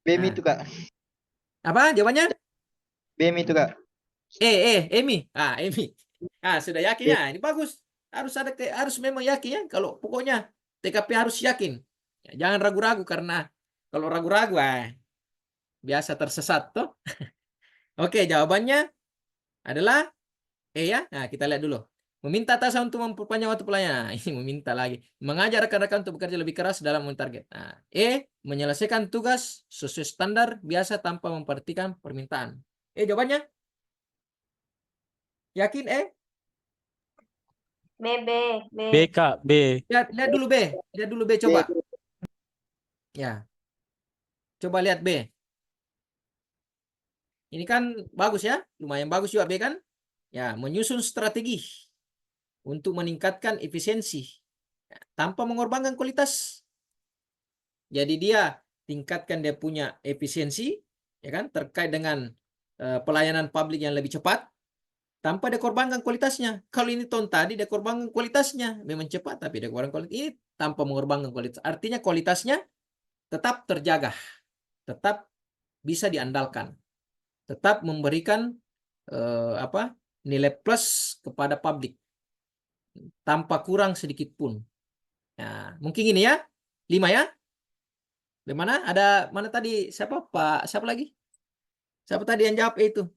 BM itu, Kak. Apa jawabannya? BM itu, Kak. Emi. Emi. Sudah yakin ya? Ini bagus. harus memang yakin ya. Kalau pokoknya TKP harus yakin. Ya, jangan ragu-ragu karena kalau ragu-ragu biasa tersesat toh. Oke, jawabannya adalah ya. Nah, kita lihat dulu. Meminta atasan untuk memperpanjang waktu pelayanan. Nah, ini meminta lagi. Mengajak rekan-rekan untuk bekerja lebih keras dalam memenuhi target. Nah, menyelesaikan tugas sesuai standar biasa tanpa memperhatikan permintaan. Jawabannya? Yakin B, B, B. B Kak, B. Lihat dulu B. Lihat dulu B coba. Ya. Coba lihat B. Ini kan bagus ya. Lumayan bagus juga B kan? Ya, menyusun strategi untuk meningkatkan efisiensi tanpa mengorbankan kualitas. Jadi dia tingkatkan dia punya efisiensi, ya kan, terkait dengan pelayanan publik yang lebih cepat tanpa dia korbankan kualitasnya. Kalau ini tahun tadi dia korbankan kualitasnya, memang cepat tapi dia korbankan kualitas. Ini tanpa mengorbankan kualitas. Artinya kualitasnya tetap terjaga, tetap bisa diandalkan, tetap memberikan nilai plus kepada publik tanpa kurang sedikit pun. Nah, mungkin ini ya, 5 ya. Bagaimana? Ada mana tadi? Siapa Pak? Siapa lagi? Siapa tadi yang jawab itu?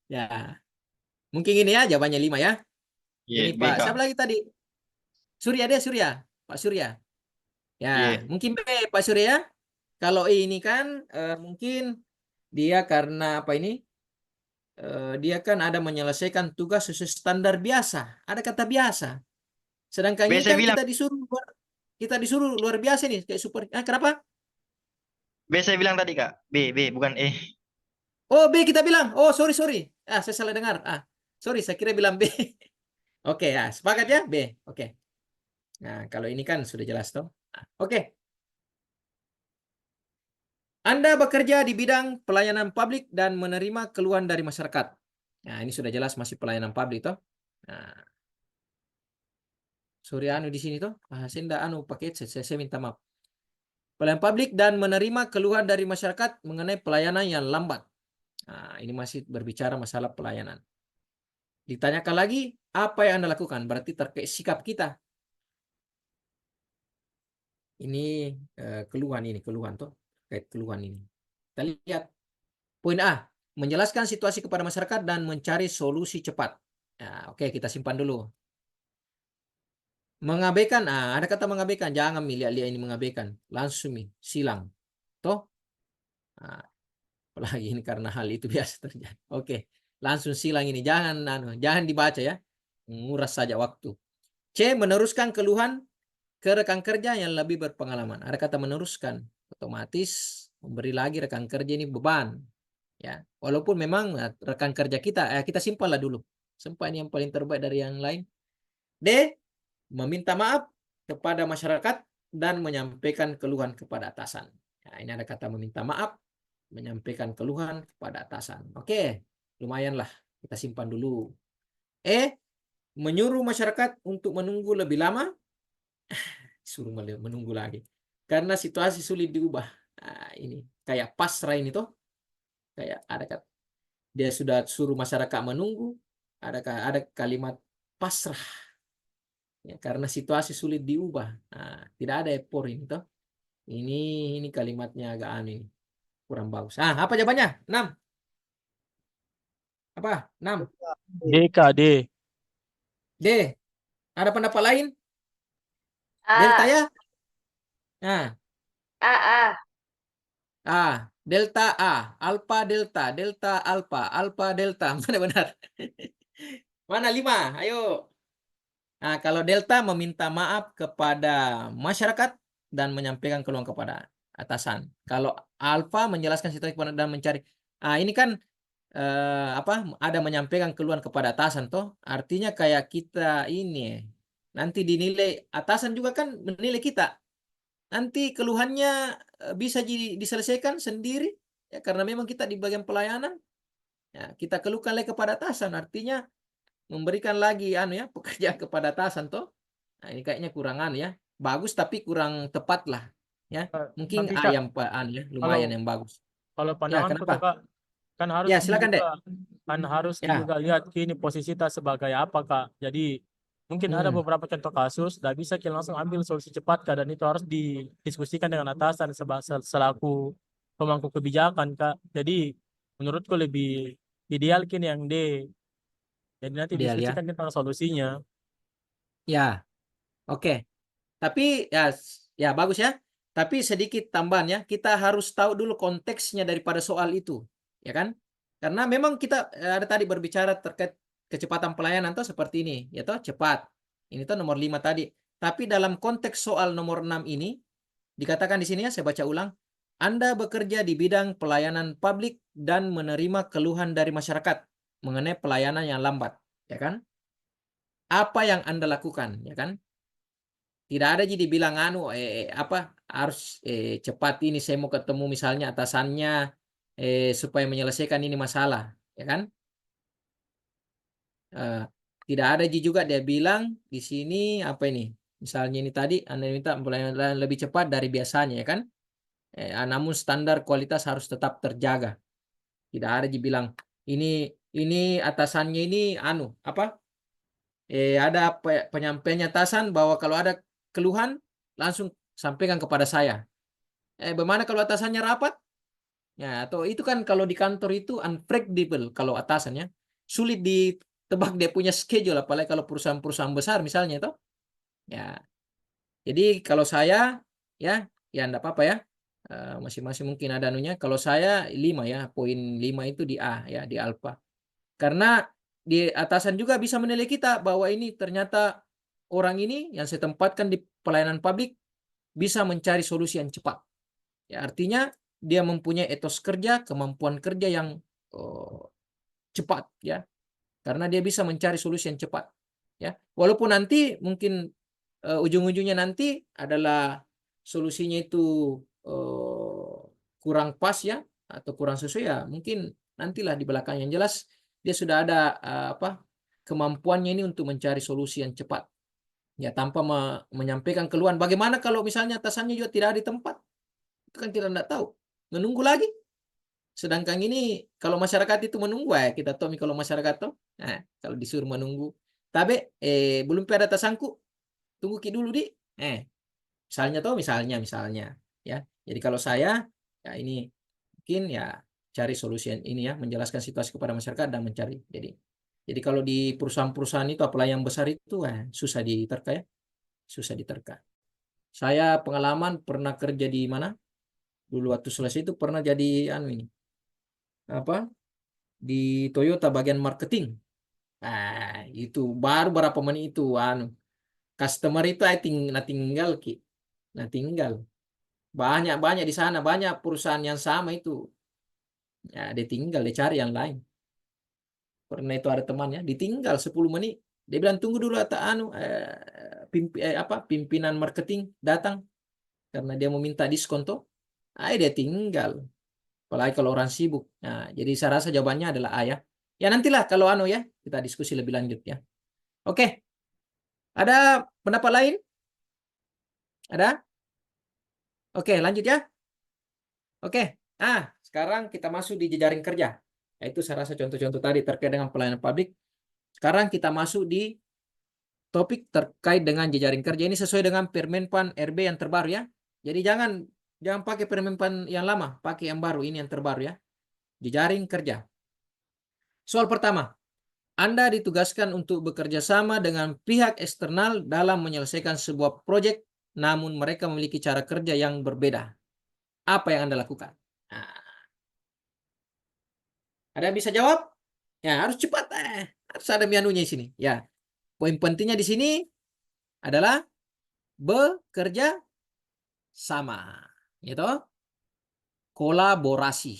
Ya, mungkin ini ya jawabannya 5 ya. Iya, Ini B, Pak. Kak. Siapa lagi tadi? Surya dia Surya. Pak Surya. Ya, Iya. mungkin B Pak Surya ya. Kalau ini kan mungkin dia karena apa ini? Dia kan ada menyelesaikan tugas sesuai standar biasa. Ada kata biasa. Sedangkan B ini saya kan bilang, kita disuruh luar biasa nih kayak super. Kenapa? B saya bilang tadi, Kak. B, bukan E. Oh, B kita bilang. Oh, sorry. Saya salah dengar. Sorry, saya kira bilang B. Oke, ya, sepakat ya B. Oke. Nah, kalau ini kan sudah jelas toh. Oke. Anda bekerja di bidang pelayanan publik dan menerima keluhan dari masyarakat. Nah, ini sudah jelas masih pelayanan publik toh. Nah, sorry di sini toh. Saya pakai saya minta maaf. Pelayanan publik dan menerima keluhan dari masyarakat mengenai pelayanan yang lambat. Nah, ini masih berbicara masalah pelayanan. Ditanyakan lagi, apa yang Anda lakukan? Berarti terkait sikap kita. Ini keluhan toh. Terkait keluhan ini. Kita lihat. Poin A, menjelaskan situasi kepada masyarakat dan mencari solusi cepat. Nah, oke, kita simpan dulu. Mengabaikan, ada kata mengabaikan. Jangan lihat-lihat ini mengabaikan. Langsung silang. Toh? Nah, apalagi ini karena hal itu biasa terjadi. Oke, langsung silang ini. Jangan dibaca ya. Nguras saja waktu. C, meneruskan keluhan ke rekan kerja yang lebih berpengalaman. Ada kata meneruskan. Otomatis memberi lagi rekan kerja ini beban. Ya, walaupun memang rekan kerja kita simpanlah dulu. Simpan yang paling terbaik dari yang lain. D, meminta maaf kepada masyarakat dan menyampaikan keluhan kepada atasan. Nah, ini ada kata meminta maaf, menyampaikan keluhan kepada atasan. Oke, lumayanlah kita simpan dulu. E, menyuruh masyarakat untuk menunggu lebih lama. Suruh menunggu lagi. Karena situasi sulit diubah. Nah, ini kayak pasrah ini toh. Kayak ada kata dia sudah suruh masyarakat menunggu, ada kalimat pasrah ya, karena situasi sulit diubah. Nah, tidak ada epor ini toh. Ini kalimatnya agak aneh, kurang bagus. Apa jawabannya? 6. Apa? 6. D Kak, D. D. Ada pendapat lain? A, Delta ya? Nah, A. delta A, alpha delta, delta alpha, alpha delta. Mana benar? Mana 5? Ayo. Nah, kalau delta meminta maaf kepada masyarakat dan menyampaikan keluhan kepada atasan. Kalau alpha menjelaskan situasi dan mencari. Ini kan ada menyampaikan keluhan kepada atasan toh. Artinya kayak kita ini nanti dinilai atasan juga kan menilai kita. Nanti keluhannya bisa diselesaikan sendiri ya, karena memang kita di bagian pelayanan. Ya, kita keluhkan lagi kepada atasan, artinya memberikan lagi pekerjaan kepada atasan toh. Nah, ini kayaknya kurang ya. Bagus tapi kurang tepat lah ya. Mungkin Tapi Kak, ayam ya, lumayan yang bagus. kalau Ya, pandanganku kenapa? tuh Kak, kan Ya, silakan, Dek. harus Ya. juga lihat ini posisi kita sebagai apa Kak. Jadi Mungkin ada Hmm. beberapa contoh kasus, tidak bisa kita langsung ambil solusi cepat, Kak, dan itu harus didiskusikan dengan atasan selaku pemangku kebijakan, Kak. Jadi menurutku lebih ideal kini yang D. Jadi nanti Ideal ya. diskusikan tentang solusinya. Ya, oke. Tapi ya bagus ya. Tapi sedikit tambahan ya, kita harus tahu dulu konteksnya daripada soal itu, ya kan? Karena memang kita ada tadi berbicara terkait kecepatan pelayanan tuh seperti ini, ya toh cepat. Ini tuh nomor 5 tadi. Tapi dalam konteks soal nomor 6 ini dikatakan di sini ya, saya baca ulang. Anda bekerja di bidang pelayanan publik dan menerima keluhan dari masyarakat mengenai pelayanan yang lambat, ya kan? Apa yang Anda lakukan, ya kan? Tidak ada jadi bilang apa harus cepat ini saya mau ketemu misalnya atasannya supaya menyelesaikan ini masalah, ya kan? Tidak ada juga dia bilang di sini apa ini? Misalnya ini tadi Anda minta pelayanan lebih cepat dari biasanya, ya kan? Namun standar kualitas harus tetap terjaga. Tidak ada dibilang ini atasannya ini apa? Ada penyampaian atasan bahwa kalau ada keluhan langsung sampaikan kepada saya. Bagaimana kalau atasannya rapat? Ya, atau itu kan kalau di kantor itu unpredictable kalau atasannya sulit ditebak dia punya schedule, apalagi kalau perusahaan-perusahaan besar misalnya itu. Ya, jadi kalau saya ya enggak apa-apa ya. Masing-masing mungkin ada anunya. Kalau saya 5 ya, poin 5 itu di A ya, di alfa. Karena di atasan juga bisa menilai kita bahwa ini ternyata orang ini yang saya tempatkan di pelayanan publik bisa mencari solusi yang cepat. Ya, artinya dia mempunyai etos kerja, kemampuan kerja yang cepat ya. Karena dia bisa mencari solusi yang cepat. Ya. Walaupun nanti mungkin ujung-ujungnya nanti adalah solusinya itu kurang pas ya atau kurang sesuai ya, mungkin nantilah di belakang. Yang jelas dia sudah ada kemampuannya ini untuk mencari solusi yang cepat ya tanpa menyampaikan keluhan. Bagaimana kalau misalnya atasannya juga tidak ada di tempat, itu kan kita tidak tahu, menunggu lagi. Sedangkan ini kalau masyarakat itu menunggu ya, kita tahu kalau masyarakat tuh kalau disuruh menunggu tapi belum ada atasanku, tunggu ki dulu di misalnya ya. Jadi kalau saya ya ini mungkin ya cari solusi ini ya, menjelaskan situasi kepada masyarakat dan mencari. Jadi kalau di perusahaan-perusahaan itu apalagi yang besar itu susah diterka ya. Susah diterka. Saya pengalaman pernah kerja di mana? Dulu waktu selesai itu pernah jadi di Toyota bagian marketing. Itu baru berapa menit itu customer itu tinggal banyak di sana, banyak perusahaan yang sama itu ya, dia tinggal dia cari yang lain. Pernah itu ada temannya ditinggal 10 menit, dia bilang tunggu dulu pimpinan marketing datang karena dia mau minta diskon tuh, dia tinggal. Apalagi kalau orang sibuk. Nah, jadi saya rasa jawabannya adalah A ya. Ya nantilah kalau ya kita diskusi lebih lanjut ya. Oke. Ada pendapat lain? Ada? Oke, lanjut ya. Oke. Sekarang kita masuk di jejaring kerja. Itu saya rasa contoh-contoh tadi terkait dengan pelayanan publik. Sekarang kita masuk di topik terkait dengan jejaring kerja. Ini sesuai dengan Permenpan RB yang terbaru ya. Jadi jangan pakai Permenpan yang lama, pakai yang baru, ini yang terbaru ya. Jejaring kerja. Soal pertama, Anda ditugaskan untuk bekerja sama dengan pihak eksternal dalam menyelesaikan sebuah proyek, namun mereka memiliki cara kerja yang berbeda. Apa yang Anda lakukan? Ada yang bisa jawab? Ya, harus cepat. Harus ada menunya di sini. Ya, poin pentingnya di sini adalah bekerja sama, gitu. Kolaborasi.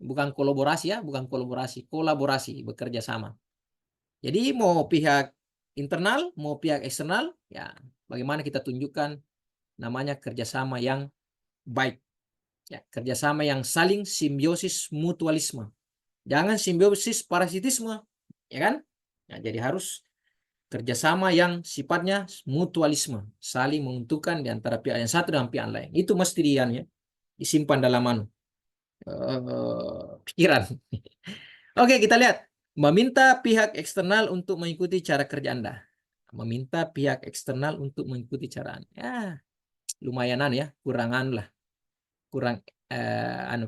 Bukan kolaborasi ya, bukan kolaborasi, kolaborasi, bekerja sama. Jadi mau pihak internal, mau pihak eksternal, ya bagaimana kita tunjukkan namanya kerjasama yang baik. Ya, kerjasama yang saling simbiosis mutualisme. Jangan simbiosis parasitisme, ya kan? Nah, jadi harus kerjasama yang sifatnya mutualisme, saling menguntungkan di antara pihak yang satu dengan pihak lain. Itu mesti disimpan dalam pikiran. Oke, kita lihat. Meminta pihak eksternal untuk mengikuti cara kerja Anda. meminta pihak eksternal untuk mengikuti cara Anda. Ya, lumayanan ya, kurang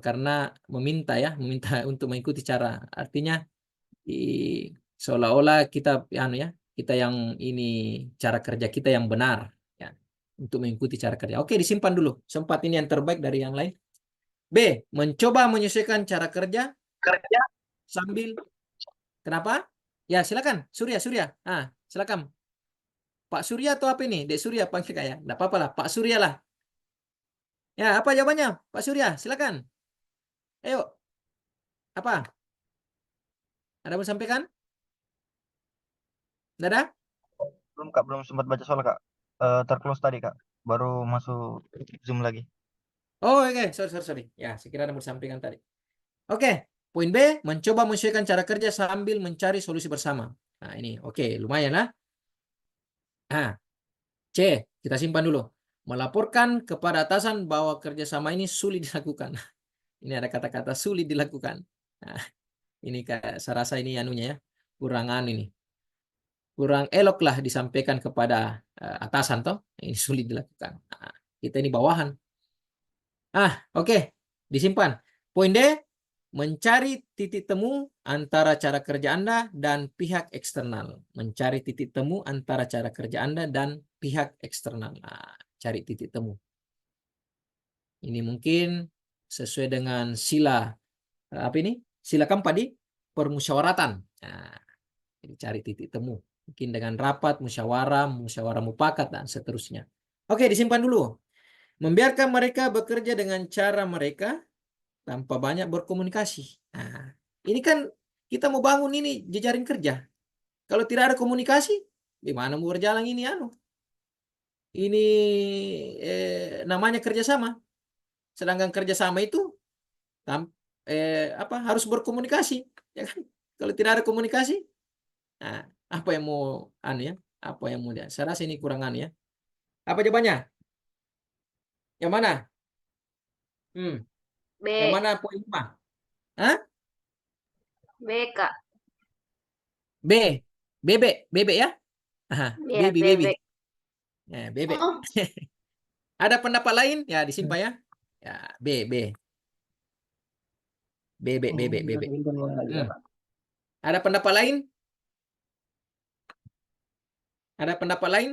karena meminta untuk mengikuti cara. Artinya seolah-olah kita kita yang ini cara kerja kita yang benar ya untuk mengikuti cara kerja. Oke, disimpan dulu. Sempat ini yang terbaik dari yang lain. B, mencoba menyesuaikan cara kerja sambil kenapa? Ya, silakan. Surya. Silakan. Pak Surya atau apa ini? Dek Surya panggil kayak. Enggak apa-apa lah, Pak Surya lah. Ya, apa jawabannya? Pak Surya, silakan. Ayo. Apa? Ada mau sampaikan? Nggak ada? Belum Kak, belum sempat baca soal Kak. Terclose tadi Kak. Baru masuk Zoom lagi. Oh, oke. Sorry. Ya, saya kira ada mau sampaikan tadi. Oke. Poin B, mencoba menyesuaikan cara kerja sambil mencari solusi bersama. Nah, ini oke, lumayan lah. Nah, C, kita simpan dulu. Melaporkan kepada atasan bahwa kerjasama ini sulit dilakukan. Ini ada kata-kata sulit dilakukan. Nah, ini saya rasa ini anunya ya, kurang elok lah disampaikan kepada atasan toh. Ini sulit dilakukan. Nah, kita ini bawahan. Oke, disimpan. Poin D, mencari titik temu antara cara kerja Anda dan pihak eksternal. Mencari titik temu antara cara kerja Anda dan pihak eksternal. Nah, cari titik temu. Ini mungkin sesuai dengan sila Sila keempat di permusyawaratan. Nah, jadi cari titik temu. Mungkin dengan rapat, musyawarah mufakat dan seterusnya. Oke, disimpan dulu. Membiarkan mereka bekerja dengan cara mereka tanpa banyak berkomunikasi. Nah, ini kan kita mau bangun ini jejaring kerja. Kalau tidak ada komunikasi, gimana mau berjalan ini Ini namanya kerjasama. Sedangkan kerjasama itu harus berkomunikasi, ya kan? Kalau tidak ada komunikasi, nah, apa yang mau dia? Saya rasa ini kurang ya. Apa jawabannya? Yang mana? B. Yang mana poin 5? Hah? B, Kak. B. Bebek ya? Ya, Baby. bebek. Ya, bebek. Oh, Ada pendapat lain? Ya, disimpan ya. Ya, B. Bebek. Ada pendapat lain? Ada pendapat lain?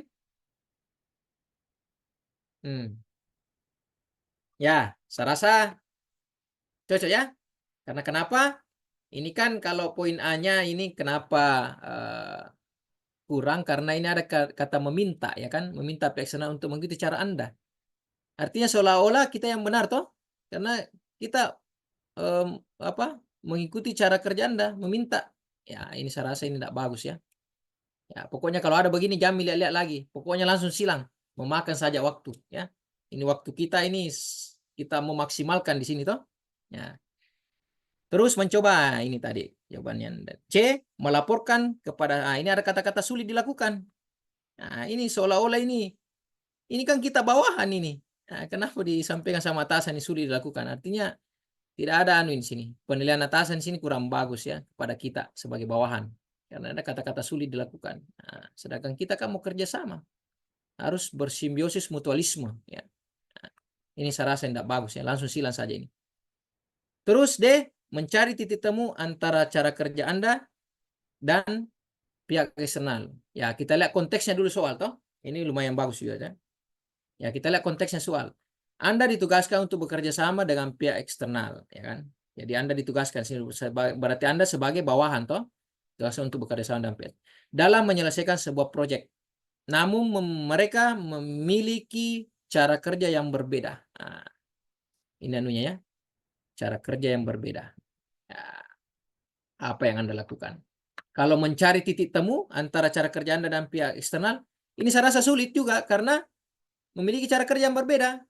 Ya, saya rasa cocok ya. Karena kenapa? Ini kan kalau poin A-nya ini kenapa kurang? Karena ini ada kata meminta, ya kan? Meminta pihak eksternal untuk mengikuti cara Anda. Artinya seolah-olah kita yang benar toh, karena kita mengikuti cara kerja Anda, meminta. Ya, ini saya rasa ini tidak bagus ya. Ya, pokoknya kalau ada begini jangan lihat-lihat lagi. Pokoknya langsung silang, memakan saja waktu ya. Ini waktu kita ini kita memaksimalkan di sini toh. Ya. Terus mencoba ini tadi jawabannya. C, melaporkan kepada ini ada kata-kata sulit dilakukan. Nah, ini seolah-olah ini kan kita bawahan ini. Nah, kenapa disampaikan sama atasan ini sulit dilakukan? Artinya tidak ada di sini. Penilaian atasan di sini kurang bagus ya kepada kita sebagai bawahan. Karena ada kata-kata sulit dilakukan. Nah, sedangkan kita kan mau kerja sama. Harus bersimbiosis mutualisme ya. Nah, ini saya rasa tidak bagus ya. Langsung silang saja ini. Terus D, mencari titik temu antara cara kerja Anda dan pihak eksternal. Ya, kita lihat konteksnya dulu soal toh. Ini lumayan bagus juga ya. Ya, kita lihat konteksnya soal. Anda ditugaskan untuk bekerja sama dengan pihak eksternal, ya kan? Jadi Anda ditugaskan, berarti Anda sebagai bawahan toh, ditugaskan untuk bekerja sama dengan pihak dalam menyelesaikan sebuah proyek. Namun mereka memiliki cara kerja yang berbeda. Nah, ini anunya ya, cara kerja yang berbeda. Ya, apa yang Anda lakukan? Kalau mencari titik temu antara cara kerja Anda dan pihak eksternal, ini saya rasa sulit juga karena memiliki cara kerja yang berbeda.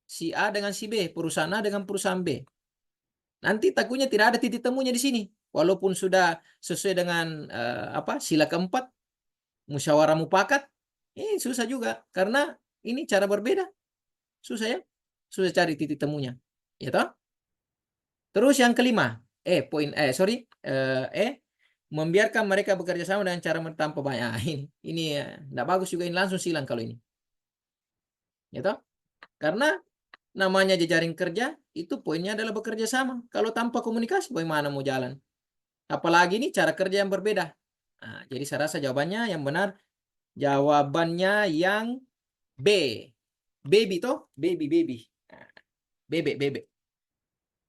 Si A dengan si B, perusahaan A dengan perusahaan B. Nanti takutnya tidak ada titik temunya di sini. Walaupun sudah sesuai dengan sila keempat, musyawarah mufakat, ini susah juga karena ini cara berbeda. Susah ya. Susah cari titik temunya. Ya toh? Terus yang kelima, membiarkan mereka bekerja sama dengan cara tanpa banyak. Ini ya, enggak bagus juga, ini langsung silang kalau ini. Ya toh? Karena namanya jejaring kerja itu poinnya adalah bekerja sama. Kalau tanpa komunikasi bagaimana mau jalan? Apalagi ini cara kerja yang berbeda. Nah, jadi saya rasa jawabannya yang benar, jawabannya yang B. Baby toh? Baby. Nah, bebek.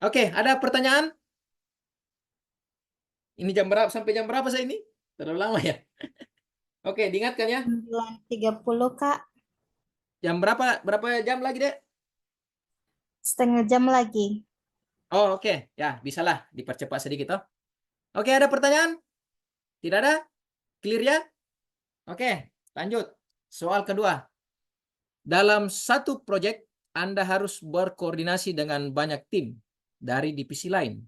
Oke, ada pertanyaan? Ini jam berapa? Sampai jam berapa saya ini? Terlalu lama ya? Oke, diingatkan ya. 9.30 Kak, Jam berapa? Berapa jam lagi, Dek? setengah jam lagi. Oh, oke. Ya, bisalah dipercepat sedikit toh. Oke, ada pertanyaan? Tidak ada? Clear ya? Oke, lanjut. Soal kedua. Dalam satu proyek, Anda harus berkoordinasi dengan banyak tim dari divisi lain.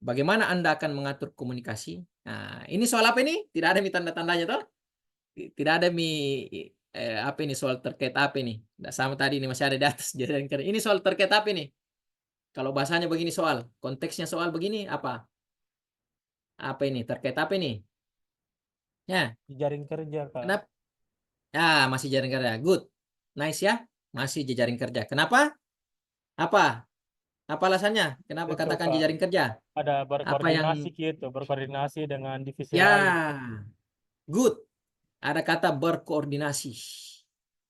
Bagaimana Anda akan mengatur komunikasi? Nah, ini soal apa ini? Tidak ada tanda-tandanya toh? Tidak ada apa ini, soal terkait apa ini? Tidak sama tadi, ini masih ada di atas. Ini soal terkait apa ini? Kalau bahasanya begini, soal konteksnya soal begini apa? Apa ini? Terkait apa ini? Ya, Jejaring kerja, Kak. kenapa? Ya, masih jejaring kerja. Good. Nice ya. Masih jejaring kerja. Kenapa? Apa? Apa alasannya? Kenapa Itu, katakan Kak. jejaring kerja? Ada Apa yang berkoordinasi gitu, berkoordinasi dengan divisi ya, lain. good. Ada kata berkoordinasi.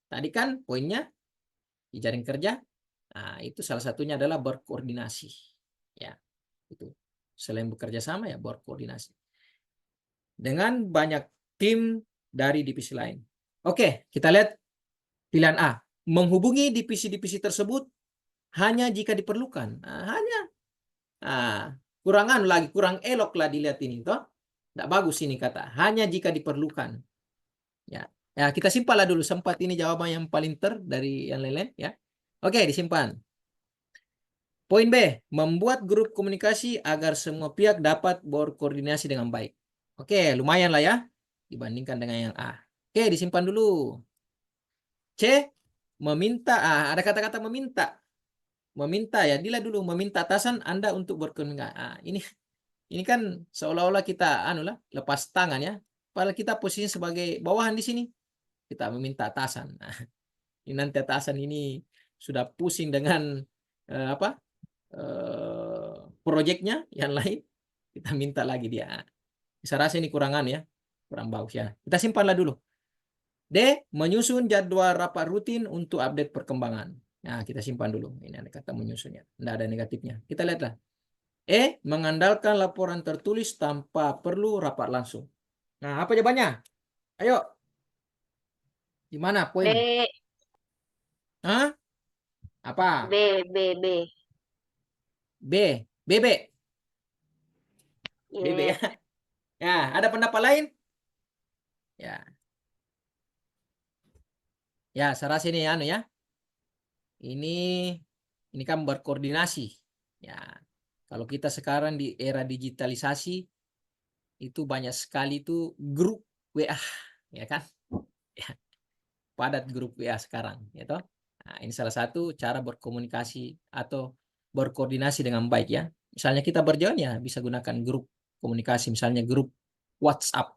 Tadi kan poinnya jejaring kerja. Nah, itu salah satunya adalah berkoordinasi. Ya, itu. Selain bekerja sama ya berkoordinasi dengan banyak tim dari divisi lain. Oke, kita lihat pilihan A. Menghubungi divisi-divisi tersebut hanya jika diperlukan. Kurang elok lah dilihat ini toh. Tidak bagus ini kata. Hanya jika diperlukan. Ya, kita simpanlah dulu. Sempat ini jawaban yang paling dari yang lain-lain ya. Oke, disimpan. Poin B, membuat grup komunikasi agar semua pihak dapat berkoordinasi dengan baik. Oke, lumayan lah ya dibandingkan dengan yang A. Oke, disimpan dulu. C, meminta. Ada kata-kata meminta. Meminta ya, dilihat dulu, meminta atasan Anda untuk berkomunikasi. Ini kan seolah-olah kita lepas tangan ya. Padahal kita posisinya sebagai bawahan di sini. Kita meminta atasan. Nah, ini nanti atasan ini sudah pusing dengan proyeknya yang lain, kita minta lagi dia. Saya rasa ini kurangan ya, kurang bagus ya. Kita simpanlah dulu. D, menyusun jadwal rapat rutin untuk update perkembangan. Nah, kita simpan dulu. Ini ada kata menyusunnya, tidak ada negatifnya. Kita lihatlah. E, mengandalkan laporan tertulis tanpa perlu rapat langsung. Nah, apa jawabannya? Ayo. Di mana poin? B, Hah? Apa? B. BB ya. Yes. Ya, ada pendapat lain? Ya. Ya, saya rasa ini ya. Ini kan berkoordinasi. Ya. Kalau kita sekarang di era digitalisasi itu banyak sekali itu grup WA, ya kan? Ya. Padat grup WA sekarang, ya toh. Nah, ini salah satu cara berkomunikasi atau berkoordinasi dengan baik ya. Misalnya kita berjalan ya bisa gunakan grup komunikasi, misalnya grup WhatsApp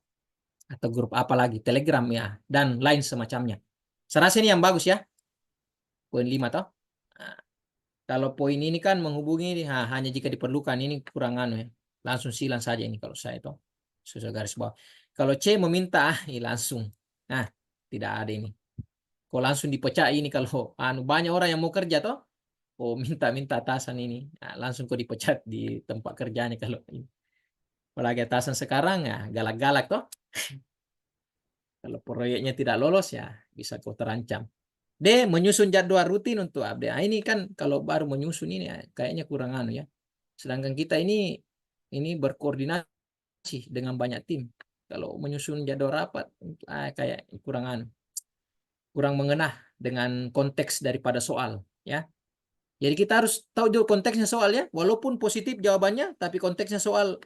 atau grup apa lagi, Telegram ya, dan lain semacamnya. Saya rasa ini yang bagus ya. Poin 5 toh. Nah, kalau poin ini kan menghubungi hanya jika diperlukan, ini kurang ya. Langsung silang saja ini kalau saya toh. Susah garis bawah. Kalau C meminta langsung. Nah, tidak ada ini. Kok langsung dipecah ini kalau banyak orang yang mau kerja toh. Oh, minta atasan ini. Nah, langsung kok dipecat di tempat kerjanya kalau ini. Apalagi atasan sekarang ya galak-galak toh. Kalau proyeknya tidak lolos ya bisa kau terancam. D, menyusun jadwal rutin untuk update. Nah, ini kan kalau baru menyusun ini ya, kayaknya kurang ya. Sedangkan kita ini berkoordinasi dengan banyak tim. Kalau menyusun jadwal rapat kayak kurang mengenah dengan konteks daripada soal ya. Jadi kita harus tahu juga konteksnya soal ya. Walaupun positif jawabannya, tapi konteksnya soal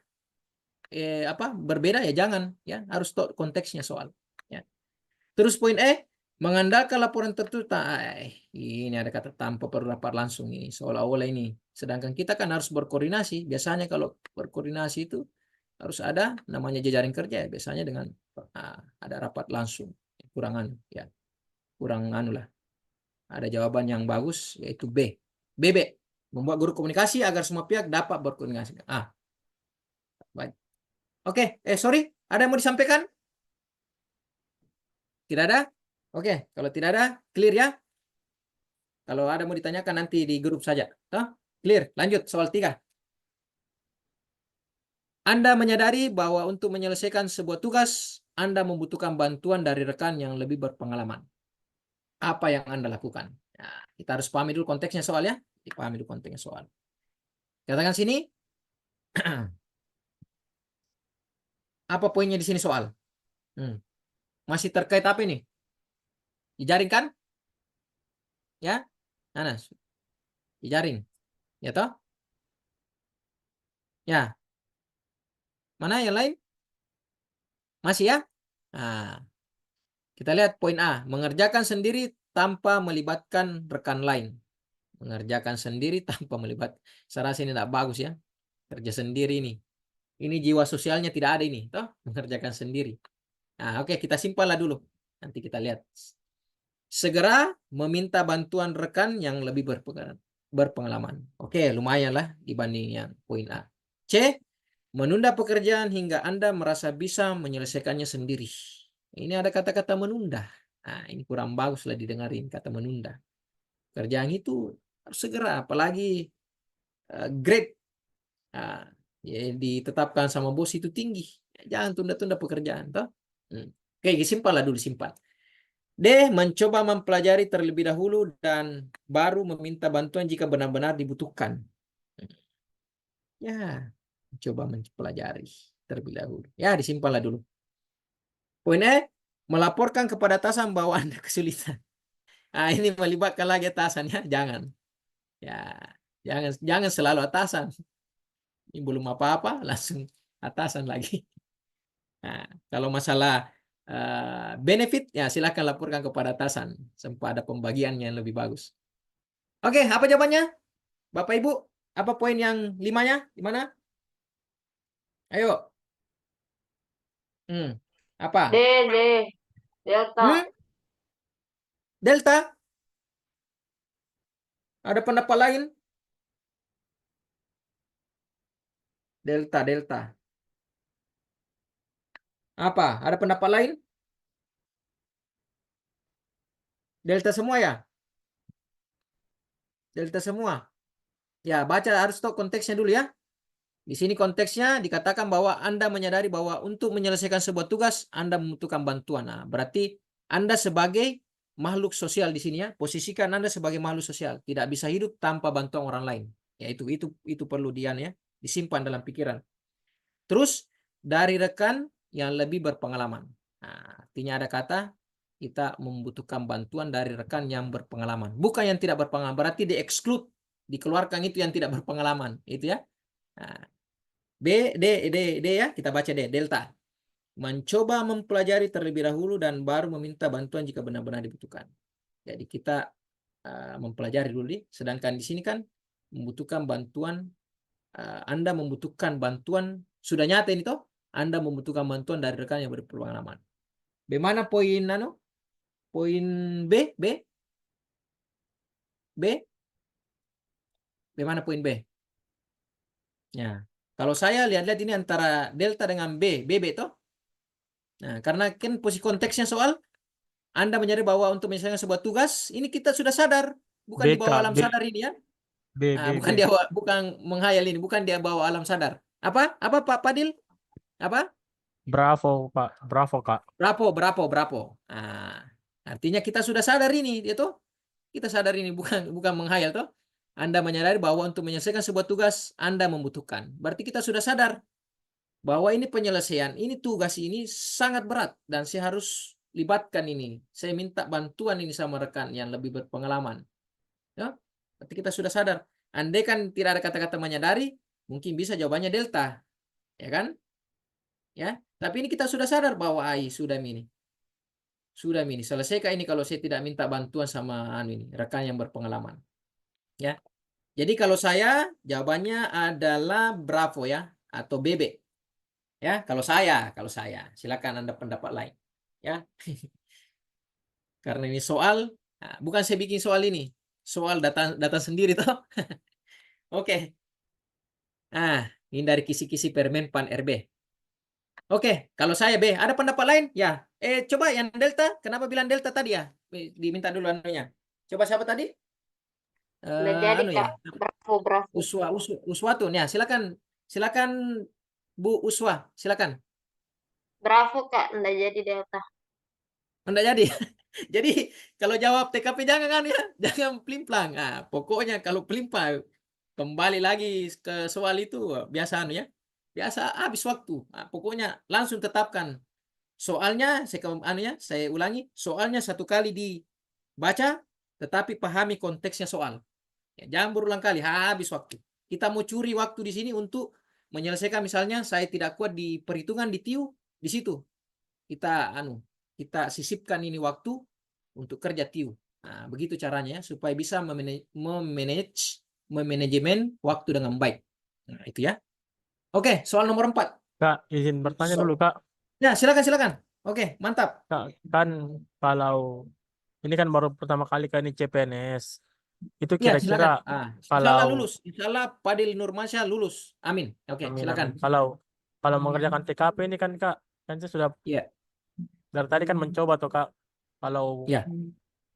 berbeda ya jangan ya. Harus tahu konteksnya soal. Ya. Terus poin E, mengandalkan laporan tertulis. Ini ada kata tanpa perlu rapat langsung ini seolah-olah ini. Sedangkan kita kan harus berkoordinasi. Biasanya kalau berkoordinasi itu harus ada namanya jejaring kerja ya, biasanya dengan ada rapat langsung. Kurang anu ya. Kurang anu lah. Ada jawaban yang bagus yaitu B. BB. Membuat guru komunikasi agar semua pihak dapat berkomunikasi. Baik. Oke, sorry, ada yang mau disampaikan? Tidak ada? Oke, kalau tidak ada, clear ya. Kalau ada mau ditanyakan nanti di grup saja. Clear, lanjut soal 3. Anda menyadari bahwa untuk menyelesaikan sebuah tugas, Anda membutuhkan bantuan dari rekan yang lebih berpengalaman. Apa yang Anda lakukan? Nah, kita harus pahami dulu konteksnya soal ya. Dipahami dulu konteksnya soal. Katakan sini. Apa poinnya di sini soal? Masih terkait apa ini? Jejaring kan? Ya? Nanas. Jejaring. Ya toh? Ya. Mana yang lain? Masih ya? Nah, kita lihat poin A. Mengerjakan sendiri tanpa melibatkan rekan lain. Mengerjakan sendiri tanpa melibat. Saya rasa ini tidak bagus ya. Kerja sendiri ini. Ini jiwa sosialnya tidak ada ini. Toh? Mengerjakan sendiri. Nah, oke, kita simpanlah dulu. Nanti kita lihat. Segera meminta bantuan rekan yang lebih berpengalaman. Oke, lumayan lah dibanding yang poin A. C. Menunda pekerjaan hingga Anda merasa bisa menyelesaikannya sendiri. Ini ada kata-kata menunda. Nah, ini kurang bagus lah didengarin kata menunda. Kerjaan itu harus segera, apalagi grade ya, ditetapkan sama bos itu tinggi. Jangan tunda-tunda pekerjaan. Toh? Oke, simpan lah dulu, simpan. D. Mencoba mempelajari terlebih dahulu dan baru meminta bantuan jika benar-benar dibutuhkan. Ya, coba mempelajari terlebih dahulu. Ya, disimpanlah dulu. Poin E. Melaporkan kepada atasan bahwa Anda kesulitan. Nah, ini melibatkan lagi atasan ya. Jangan. Ya, jangan selalu atasan. Ini belum apa-apa, langsung atasan lagi. Nah, kalau masalah benefit ya silakan laporkan kepada atasan sampai ada pembagian yang lebih bagus. Oke, apa jawabannya? Bapak Ibu, apa poin yang 5-nya? Di mana? Ayo. Apa? D. Delta. Delta? Ada pendapat lain? Delta. Apa? Ada pendapat lain? Delta semua ya? Delta semua. Ya, baca harus tahu konteksnya dulu ya. Di sini konteksnya dikatakan bahwa Anda menyadari bahwa untuk menyelesaikan sebuah tugas, Anda membutuhkan bantuan. Nah, berarti Anda sebagai makhluk sosial di sini ya, posisikan Anda sebagai makhluk sosial, tidak bisa hidup tanpa bantuan orang lain. Ya, itu perlu disimpan dalam pikiran. Terus dari rekan yang lebih berpengalaman. Nah, artinya ada kata kita membutuhkan bantuan dari rekan yang berpengalaman. Bukan yang tidak berpengalaman, berarti di-exclude, dikeluarkan itu yang tidak berpengalaman, itu ya. Nah, D ya, kita baca D, delta. Mencoba mempelajari terlebih dahulu dan baru meminta bantuan jika benar-benar dibutuhkan. Jadi kita mempelajari dulu, sedangkan di sini kan membutuhkan bantuan, Anda membutuhkan bantuan, sudah nyata ini toh, Anda membutuhkan bantuan dari rekan yang berpengalaman. Bagaimana poin poin B? Bagaimana poin B? Ya. Kalau saya lihat-lihat ini antara delta dengan BB toh. Nah, karena kan posisi konteksnya soal Anda menyadari bahwa untuk menyelesaikan sebuah tugas, ini kita sudah sadar, bukan di bawah alam sadar ini ya. Bukan menghayal ini, bukan dia bawah alam sadar. Apa Pak Padil? Apa? Bravo, Pak. Bravo, Kak. Bravo. Nah, artinya kita sudah sadar ini, itu kita sadar ini bukan menghayal toh. Anda menyadari bahwa untuk menyelesaikan sebuah tugas Anda membutuhkan. Berarti kita sudah sadar bahwa ini penyelesaian, ini tugas ini sangat berat dan saya harus libatkan ini. Saya minta bantuan ini sama rekan yang lebih berpengalaman. Ya? Berarti kita sudah sadar. Andai kan tidak ada kata-kata menyadari, mungkin bisa jawabannya delta. Ya kan? Ya, tapi ini kita sudah sadar bahwa sudah ini. Selesaikan ini kalau saya tidak minta bantuan sama ini, rekan yang berpengalaman. Ya. Jadi kalau saya jawabannya adalah bravo ya atau BB. Ya, kalau saya, silakan Anda pendapat lain. Ya, karena ini soal, nah, bukan saya bikin soal ini, soal data sendiri toh. Oke. Nah, ini dari kisi-kisi Permenpan RB. Oke, kalau saya B, ada pendapat lain? Ya. Coba yang Delta, kenapa bilang Delta tadi ya? Diminta dulu anunya. Coba siapa tadi? Udah jadi Anu Kak. ya. Bravo, bravo. Uswatun ya, silakan Bu Uswa, silakan. Bravo Kak, udah jadi Delta. Enggak jadi. Jadi kalau jawab TKP jangan kan ya, jangan pelimplang. Nah, pokoknya kalau pelimplang kembali lagi ke soal itu biasa anu ya. Biasa habis waktu. Nah, pokoknya langsung tetapkan soalnya saya ulangi, soalnya satu kali dibaca tetapi pahami konteksnya soal. Ya, jangan berulang kali, habis waktu. Kita mau curi waktu di sini untuk menyelesaikan misalnya saya tidak kuat di perhitungan di TIU, di situ. Kita sisipkan ini waktu untuk kerja TIU. Nah, begitu caranya supaya bisa memanajemen waktu dengan baik. Nah, itu ya. Oke, soal nomor 4. Kak, izin bertanya dulu Kak. Ya, silakan. Oke, mantap. Kak, kan kalau ini kan baru pertama kali kan ini CPNS. Itu Ya, silakan. kira-kira Insyaallah kalau lulus. Insyaallah Padil Nurmansyah lulus. Amin. Oke, amin, silakan. amin. Kalau mengerjakan TKP ini kan Kak, kan saya sudah Ya, dari tadi kan mencoba tuh Kak. Kalau ya.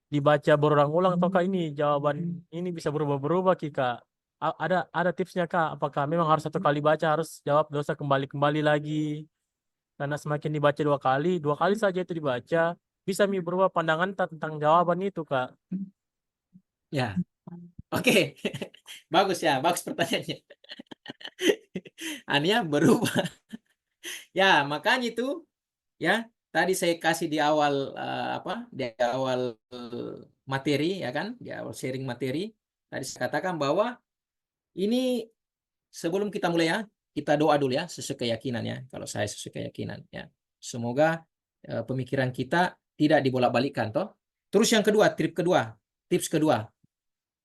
dibaca berulang-ulang toh Kak, ini jawaban ini bisa berubah-berubah Ki, Kak. Ada tipsnya Kak? Apakah memang harus satu kali baca harus jawab dosa kembali lagi? Karena semakin dibaca dua kali saja itu dibaca, bisa berubah pandangan tentang jawaban itu Kak. Ya. Oke. Bagus ya, bagus pertanyaannya. Ania berubah. Ya, makanya itu ya, tadi saya kasih di awal materi ya kan, di awal sharing materi. Tadi saya katakan bahwa ini sebelum kita mulai ya, kita doa dulu ya sesuai keyakinan ya. Kalau saya sesuai keyakinan ya. Semoga pemikiran kita tidak dibolak-balikkan toh. Terus yang kedua, tips kedua,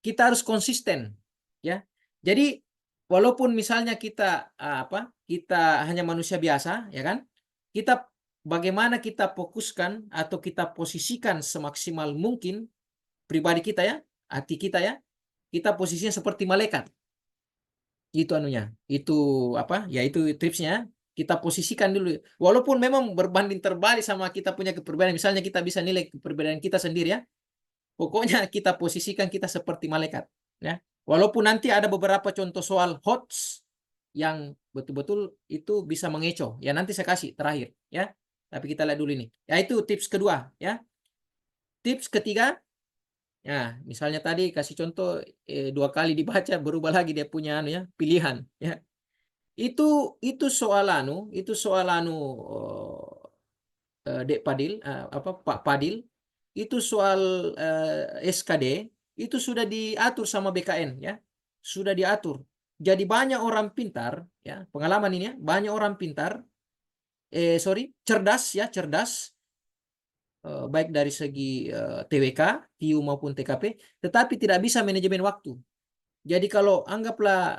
kita harus konsisten ya. Jadi walaupun misalnya kita kita hanya manusia biasa ya kan, bagaimana kita fokuskan atau kita posisikan semaksimal mungkin pribadi kita ya, hati kita ya, kita posisinya seperti malaikat. Itu anunya, itu itu tipsnya. Kita posisikan dulu, walaupun memang berbanding terbalik sama kita punya kepribadian. Misalnya kita bisa nilai kepribadian kita sendiri ya, pokoknya kita posisikan kita seperti malaikat ya. Walaupun nanti ada beberapa contoh soal HOTS yang betul-betul itu bisa mengecoh ya, nanti saya kasih terakhir ya, tapi kita lihat dulu ini ya. Itu tips kedua ya. Tips ketiga ya, misalnya tadi kasih contoh 2 kali dibaca berubah lagi dia punya pilihan ya. Itu soal Dek Padil Pak Padil, itu soal SKD itu sudah diatur sama BKN ya, sudah diatur. Jadi banyak orang pintar ya, pengalaman ini ya, banyak orang pintar cerdas baik dari segi TWK, TIU maupun TKP, tetapi tidak bisa manajemen waktu. Jadi kalau anggaplah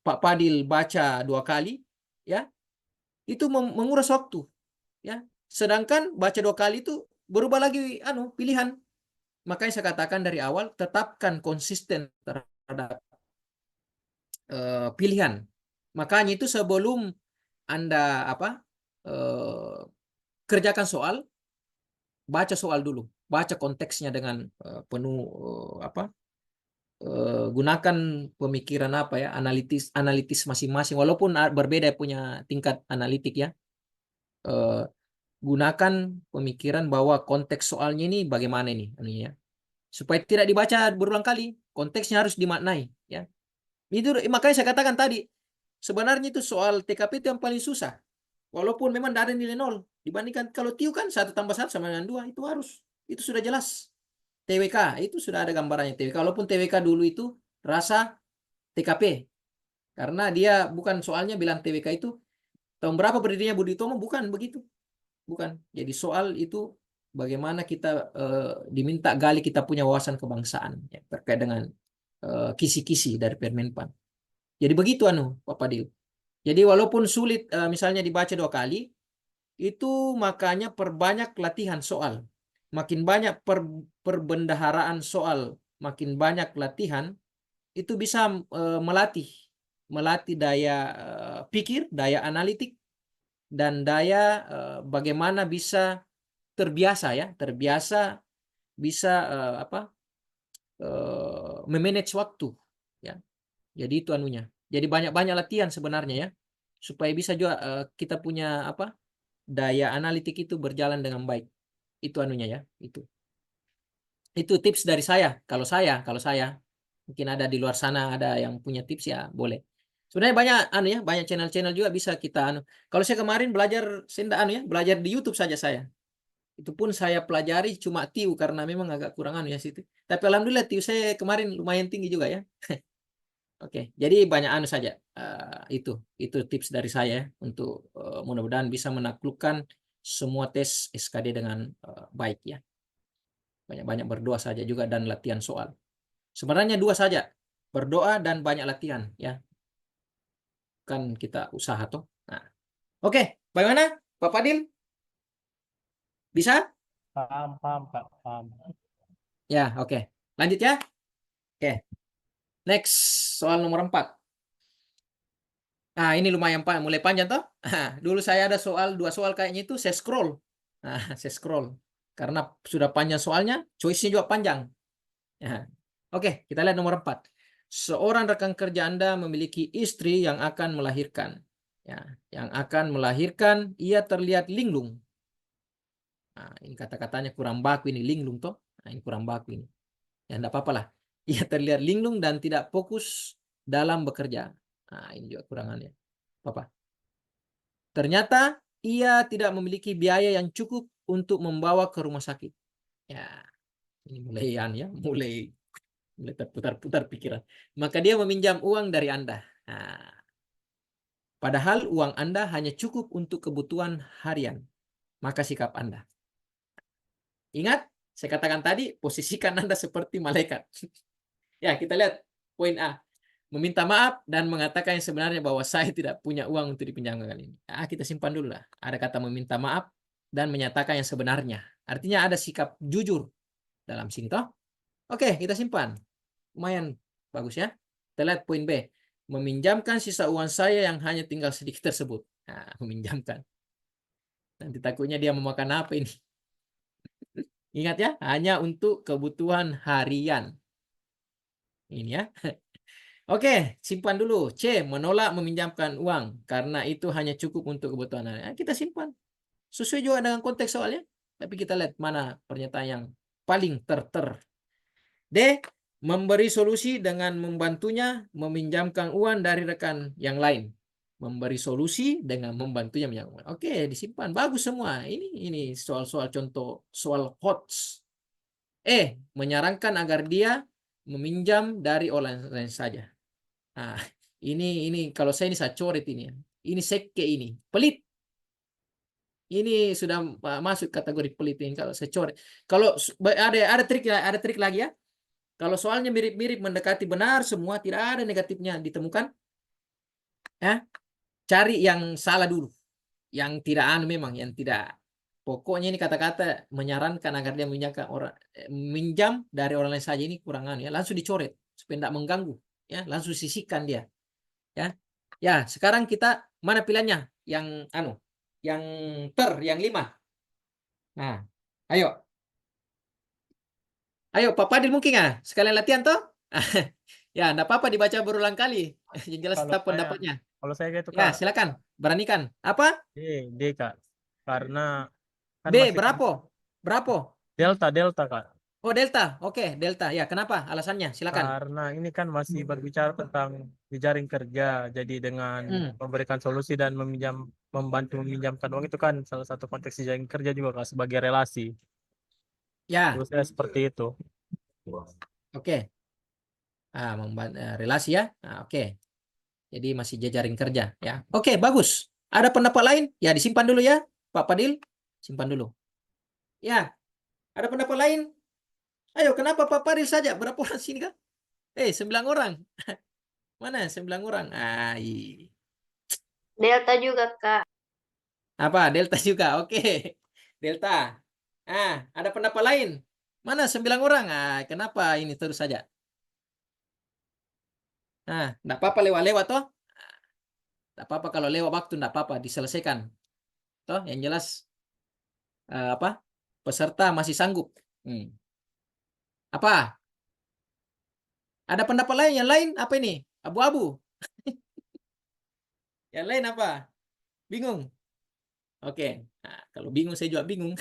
Pak Padil baca 2 kali ya, itu menguras waktu ya. Sedangkan baca 2 kali itu berubah lagi pilihan. Makanya saya katakan dari awal, tetapkan konsisten terhadap pilihan. Makanya itu sebelum Anda kerjakan soal, baca soal dulu, baca konteksnya dengan penuh gunakan pemikiran analitis masing-masing, walaupun berbeda punya tingkat analitik ya. Gunakan pemikiran bahwa konteks soalnya ini bagaimana ini ya, supaya tidak dibaca berulang kali, konteksnya harus dimaknai ya. Itu makanya saya katakan tadi, sebenarnya itu soal TKP itu yang paling susah, walaupun memang tidak ada nilai 0 dibandingkan kalau TIU kan 1 + 1 sama dengan 2, itu sudah jelas. TWK itu sudah ada gambarannya TWK, walaupun TWK dulu itu rasa TKP karena dia bukan soalnya bilang TWK itu tahun berapa berdirinya Budi Utomo, bukan begitu, bukan. Jadi soal itu bagaimana kita diminta gali kita punya wawasan kebangsaan ya, terkait dengan kisi-kisi dari Permenpan. Jadi begitu Pak Padil Jadi walaupun sulit misalnya dibaca 2 kali, itu makanya perbanyak latihan soal. Makin banyak perbendaharaan soal, makin banyak latihan, itu bisa melatih daya pikir, daya analitik, dan daya bagaimana bisa terbiasa bisa memanage waktu, ya. Jadi itu anunya. Jadi banyak-banyak latihan sebenarnya, ya, supaya bisa juga kita punya daya analitik itu berjalan dengan baik. Itu anunya, ya, itu tips dari saya. Kalau saya mungkin ada di luar sana ada yang punya tips, ya boleh. Sebenarnya banyak banyak channel-channel juga bisa kita Kalau saya kemarin belajar belajar di YouTube saja saya. Itu pun saya pelajari cuma TIU karena memang agak kurang situ. Tapi alhamdulillah TIU saya kemarin lumayan tinggi juga, ya. Oke, jadi banyak saja. Itu tips dari saya untuk mudah-mudahan bisa menaklukkan semua tes SKD dengan baik, ya. Banyak-banyak berdoa saja juga dan latihan soal. Sebenarnya 2 saja, berdoa dan banyak latihan, ya. Kan kita usaha toh. Nah, oke, bagaimana Pak Fadil? Bisa? Paham, Kak, paham. Ya, oke. Lanjut, ya. Oke. Next, soal nomor 4. Nah, ini lumayan mulai panjang toh. Dulu saya ada 2 soal kayaknya itu saya scroll. Nah, saya scroll. Karena sudah panjang soalnya, choice-nya juga panjang. Ya. Oke, kita lihat nomor 4. Seorang rekan kerja Anda memiliki istri yang akan melahirkan. Ya, yang akan melahirkan, ia terlihat linglung. Nah, ini kata-katanya kurang baku ini, linglung toh. Nah, ini kurang baku ini. Ya, enggak apa-apa lah. Ia terlihat linglung dan tidak fokus dalam bekerja. Nah, ini juga kurangannya. Apa? Ternyata ia tidak memiliki biaya yang cukup untuk membawa ke rumah sakit. Ya, ini mulai terputar-putar pikiran. Maka dia meminjam uang dari Anda. Nah, padahal uang Anda hanya cukup untuk kebutuhan harian. Maka sikap Anda. Ingat, saya katakan tadi, posisikan Anda seperti malaikat. Ya, kita lihat poin A. Meminta maaf dan mengatakan yang sebenarnya bahwa saya tidak punya uang untuk dipinjamkan kali ini. Kita simpan dulu lah. Ada kata meminta maaf dan menyatakan yang sebenarnya. Artinya ada sikap jujur dalam sini toh. Oke, kita simpan. Lumayan bagus, ya. Kita lihat poin B. Meminjamkan sisa uang saya yang hanya tinggal sedikit tersebut. Nah, meminjamkan. Nanti takutnya dia mau makan apa ini. Ingat, ya, hanya untuk kebutuhan harian. Ini, ya. Oke, simpan dulu. C, menolak meminjamkan uang karena itu hanya cukup untuk kebutuhan harian. Kita simpan. Sesuai juga dengan konteks soalnya. Tapi kita lihat mana pernyataan yang paling ter. D, memberi solusi dengan membantunya meminjamkan uang dari rekan yang lain. Memberi solusi dengan membantunya meminjamkan uang. Oke, disimpan. Bagus semua. Ini soal-soal contoh, soal HOTS. E, menyarankan agar dia meminjam dari orang lain saja. Nah, ini kalau saya coret ini. Ini seke ini. Pelit. Ini sudah masuk kategori pelit ini kalau saya coret. Kalau ada trik lagi, ya. Kalau soalnya mirip-mirip mendekati benar semua, tidak ada negatifnya ditemukan. Ya. Cari yang salah dulu. Yang tidak memang, yang tidak. Pokoknya ini kata-kata menyarankan agar dia minjam dari orang lain saja, ini kurang ya. Langsung dicoret supaya tidak mengganggu, ya. Langsung sisihkan dia. Ya. Ya, sekarang kita mana pilihannya? Yang yang 5. Nah, ayo. Ayo, Pak Padil mungkin sekalian latihan toh? Ya, enggak apa-apa dibaca berulang kali. Yang jelas Kalau tetap saya, pendapatnya. kalau saya gitu, Ya, Kak, silakan. Beranikan. Apa? D, Kak. Karena kan B, masih berapa? Berapa? delta, Kak. Oh, delta. Oke, delta. Ya, kenapa? Alasannya, silakan. Karena ini kan masih berbicara tentang jejaring kerja. Jadi dengan memberikan solusi dan membantu meminjamkan uang itu kan salah satu konteks jejaring kerja juga, Kak, sebagai relasi. Ya, Terus saya seperti itu. oke. Relasi, ya. Nah, oke. Jadi masih jejaring kerja, ya. Oke, bagus. Ada pendapat lain? Ya, disimpan dulu, ya, Pak Padil. Simpan dulu. Ya, ada pendapat lain? Ayo, kenapa Pak Padil saja? Berapa orang sini, kan? 9 orang. Mana 9 orang? Delta juga, Kak. Apa? Delta juga. Oke. Delta. Ada pendapat lain? Mana 9 orang? Kenapa ini terus saja? Enggak apa-apa lewat-lewat toh. Enggak apa-apa kalau lewat waktu, enggak apa-apa, diselesaikan. Toh, yang jelas apa? Peserta masih sanggup. Apa? Ada pendapat lain? Yang lain apa ini? Abu-abu. Yang lain apa? Bingung? Oke. Kalau bingung saya juga bingung.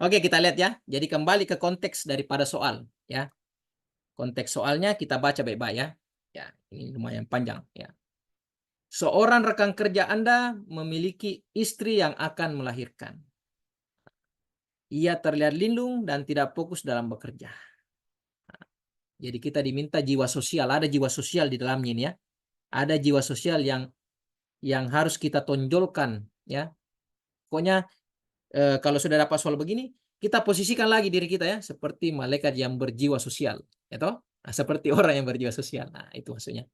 Oke, kita lihat ya. Jadi kembali ke konteks daripada soal ya. Konteks soalnya kita baca baik-baik ya. Ya, ini lumayan panjang ya. Seorang rekan kerja Anda memiliki istri yang akan melahirkan. Ia terlihat linglung dan tidak fokus dalam bekerja. Jadi kita diminta jiwa sosial, ada jiwa sosial di dalamnya ini ya. Ada jiwa sosial yang harus kita tonjolkan ya. Pokoknya kalau sudah dapat soal begini, kita posisikan lagi diri kita ya seperti malaikat yang berjiwa sosial, ya toh? Nah, seperti orang yang berjiwa sosial. Nah, itu maksudnya.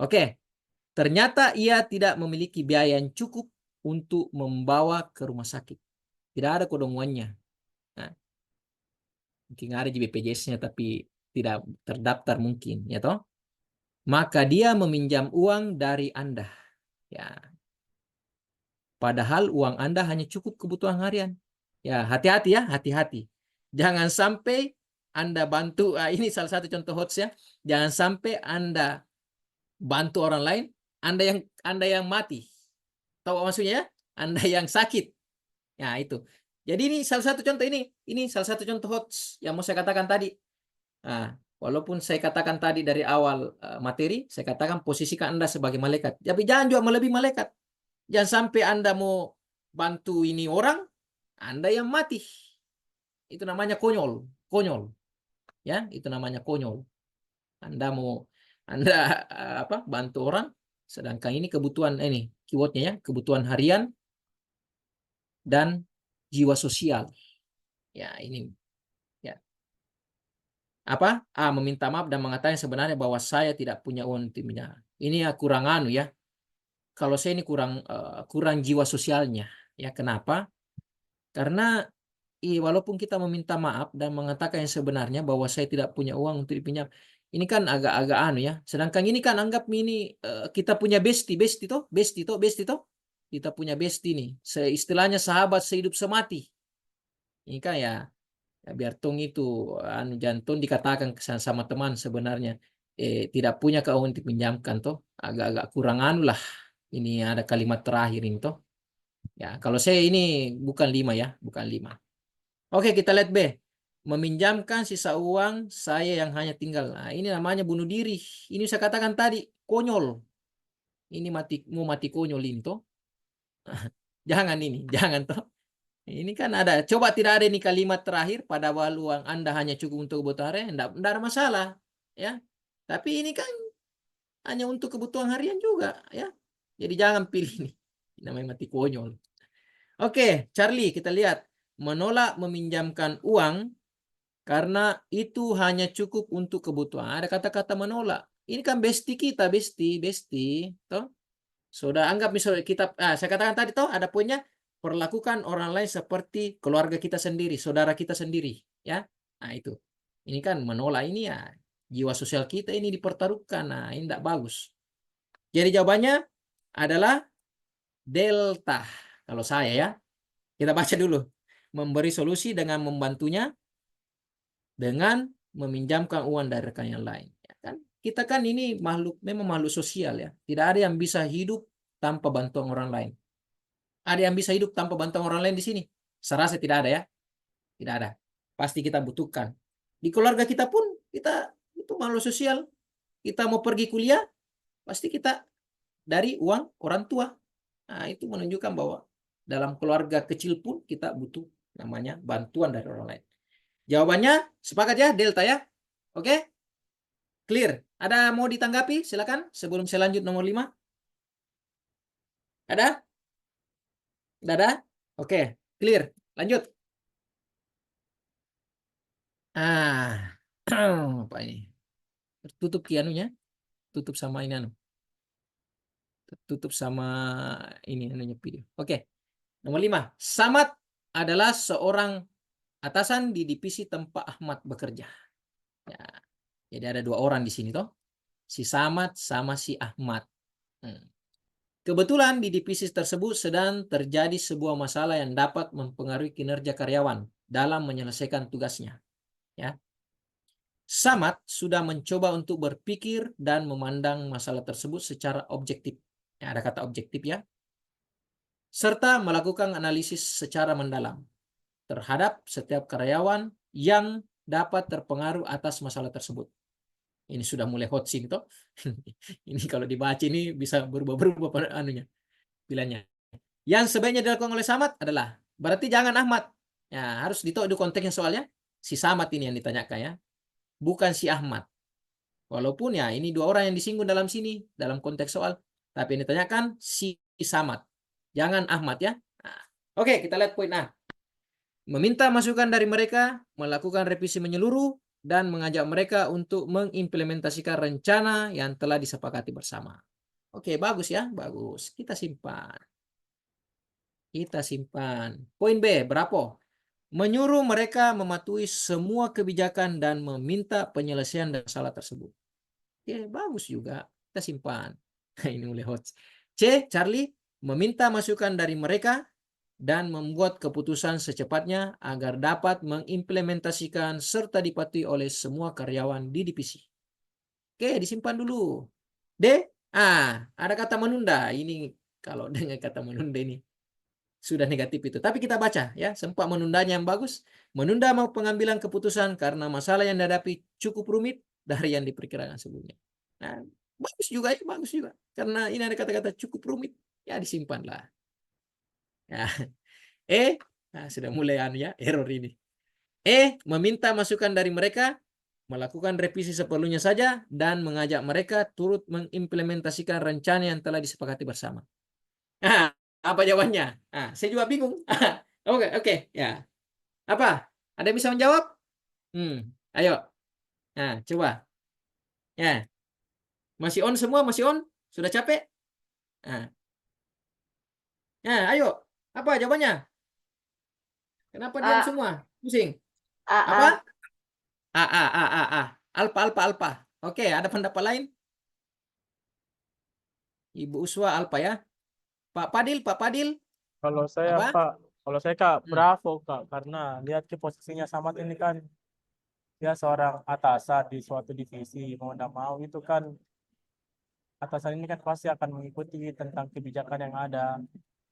Oke. Ternyata ia tidak memiliki biaya yang cukup untuk membawa ke rumah sakit. Tidak ada kodongannya. Nah, mungkin ada di BPJS-nya tapi tidak terdaftar mungkin, ya toh? Maka dia meminjam uang dari Anda. Ya. Padahal uang Anda hanya cukup kebutuhan harian. Ya, hati-hati ya, hati-hati. Jangan sampai Anda bantu, ini salah satu contoh hoax ya. Jangan sampai Anda bantu orang lain, Anda yang mati. Tahu maksudnya ya? Anda yang sakit. Ya, itu. Jadi ini salah satu contoh ini salah satu contoh hoax yang mau saya katakan tadi. Nah, walaupun saya katakan tadi dari awal materi, saya katakan posisikan Anda sebagai malaikat. Tapi jangan juga melebihi malaikat. Jangan sampai Anda mau bantu ini orang, Anda yang mati. Itu namanya konyol. Konyol. Ya, itu namanya konyol. Anda bantu orang, sedangkan ini kebutuhan ini keywordnya ya, kebutuhan harian dan jiwa sosial. Ya, ini ya. Meminta maaf dan mengatakan sebenarnya bahwa saya tidak punya uang timnya. Ini ya kurang ya. Kalau saya ini kurang jiwa sosialnya. Ya, kenapa? Karena walaupun kita meminta maaf dan mengatakan yang sebenarnya bahwa saya tidak punya uang untuk dipinjam, ini kan agak-agak ya. Sedangkan ini kan anggap ini kita punya bestie toh. Kita punya bestie nih. Istilahnya sahabat sehidup semati. Ini kan ya biar tong itu jantung dikatakan sama teman sebenarnya tidak punya keuangan dipinjamkan toh. Agak-agak kurang lah. Ini ada kalimat terakhir ini toh. Ya, kalau saya ini bukan 5 ya, bukan 5. Oke, kita lihat B. Meminjamkan sisa uang saya yang hanya tinggal. Nah, ini namanya bunuh diri. Ini saya katakan tadi, konyol. Ini mau mati konyol ini toh. Jangan jangan toh. Ini kan ada, coba tidak ada ini kalimat terakhir, pada uang Anda hanya cukup untuk kebutuhan harian, enggak ada masalah. Ya. Tapi ini kan hanya untuk kebutuhan harian juga. Ya. Jadi jangan pilih ini. Ini namanya mati konyol. Oke, Charlie, kita lihat. Menolak meminjamkan uang karena itu hanya cukup untuk kebutuhan. Ada kata-kata menolak. Ini kan bestie kita, bestie. Toh? Sudah anggap misalnya kita, saya katakan tadi toh ada poinnya, perlakukan orang lain seperti keluarga kita sendiri, saudara kita sendiri. Ya, nah itu. Ini kan menolak ini ya, jiwa sosial kita ini dipertaruhkan. Nah, ini tidak bagus. Jadi jawabannya adalah delta. Kalau saya ya, kita baca dulu. Memberi solusi dengan membantunya dengan meminjamkan uang dari rekan yang lain. Ya kan? Kita kan ini memang makhluk sosial ya. Tidak ada yang bisa hidup tanpa bantuan orang lain. Ada yang bisa hidup tanpa bantuan orang lain di sini? Saya rasa tidak ada ya. Tidak ada. Pasti kita butuhkan. Di keluarga kita pun kita itu makhluk sosial. Kita mau pergi kuliah, pasti kita dari uang orang tua. Nah, itu menunjukkan bahwa dalam keluarga kecil pun kita butuh namanya bantuan dari orang lain. Jawabannya sepakat ya, delta ya. Oke? Clear. Ada mau ditanggapi? Silakan sebelum saya lanjut nomor 5. Ada? Tidak ada? Oke, clear. Lanjut. Apa ini? Tutup kianunya. Tutup sama ini anu. tutup sama ini anunya video. Oke. Nomor 5, Samad adalah seorang atasan di divisi tempat Ahmad bekerja. Ya. Jadi ada 2 orang di sini toh. Si Samad sama si Ahmad. Kebetulan di divisi tersebut sedang terjadi sebuah masalah yang dapat mempengaruhi kinerja karyawan dalam menyelesaikan tugasnya. Ya. Samad sudah mencoba untuk berpikir dan memandang masalah tersebut secara objektif. Ya, ada kata objektif ya. Serta melakukan analisis secara mendalam terhadap setiap karyawan yang dapat terpengaruh atas masalah tersebut. Ini sudah mulai hot scene toh. Ini kalau dibaca ini bisa berubah-berubah anunya, bilangnya. Yang sebaiknya dilakukan oleh Samad adalah, berarti jangan Ahmad. Ya, harus ditahu konteksnya soalnya. Si Samad ini yang ditanyakan ya. Bukan si Ahmad. Walaupun ya ini 2 orang yang disinggung dalam sini, dalam konteks soal. Tapi yang ditanyakan si Samad. Jangan Ahmad ya. Nah, oke, kita lihat poin A. Meminta masukan dari mereka, melakukan revisi menyeluruh, dan mengajak mereka untuk mengimplementasikan rencana yang telah disepakati bersama. Oke, bagus ya, bagus. Kita simpan. Kita simpan. Poin B, berapa? Menyuruh mereka mematuhi semua kebijakan dan meminta penyelesaian masalah tersebut. Oke, bagus juga. Kita simpan. Ini mulai hot. C, Charlie, meminta masukan dari mereka dan membuat keputusan secepatnya agar dapat mengimplementasikan serta dipatuhi oleh semua karyawan di divisi. Oke, disimpan dulu. D, ada kata menunda. Ini kalau dengan kata menunda ini sudah negatif itu. Tapi kita baca ya, sempat menundanya yang bagus. Menunda mau pengambilan keputusan karena masalah yang dihadapi cukup rumit dari yang diperkirakan sebelumnya. Nah, bagus juga ya, bagus juga. Karena ini ada kata-kata cukup rumit, ya disimpanlah. Ya. Sudah mulai error ini. Meminta masukan dari mereka, melakukan revisi seperlunya saja, dan mengajak mereka turut mengimplementasikan rencana yang telah disepakati bersama. Apa jawabannya? Saya juga bingung. Oke, ya. Apa? Ada yang bisa menjawab? Ayo. Nah, coba. Ya. Masih on semua? Masih on? Sudah capek? Ayo. Apa jawabannya? Kenapa diam semua? Pusing. Apa? Alpa. Oke, ada pendapat lain? Ibu Uswa alpa ya. Pak Padil. Kalau saya Apa? Pak, kalau saya Kak, bravo Kak, karena lihat ke posisinya Samad ini kan dia seorang atasan di suatu divisi, mau tidak mau itu kan atasan ini kan pasti akan mengikuti tentang kebijakan yang ada.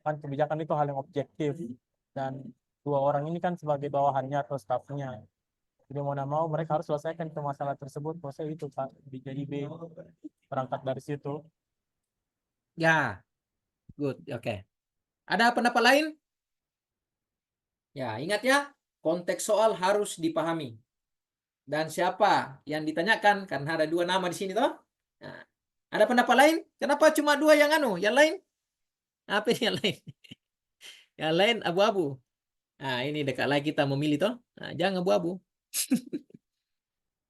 Kan kebijakan itu hal yang objektif dan 2 orang ini kan sebagai bawahannya atau stafnya. Jadi mau tidak mau mereka harus selesaikan ke masalah tersebut. Maksudnya itu Pak, jadi B berangkat dari situ. Ya, good, oke. Ada pendapat lain? Ya, ingat ya, konteks soal harus dipahami. Dan siapa yang ditanyakan, karena ada 2 nama di sini toh. Nah, ada pendapat lain? Kenapa cuma 2 yang yang lain? Apa yang lain? Yang lain abu-abu. Nah, ini dekat lagi kita memilih toh. Nah, jangan abu-abu.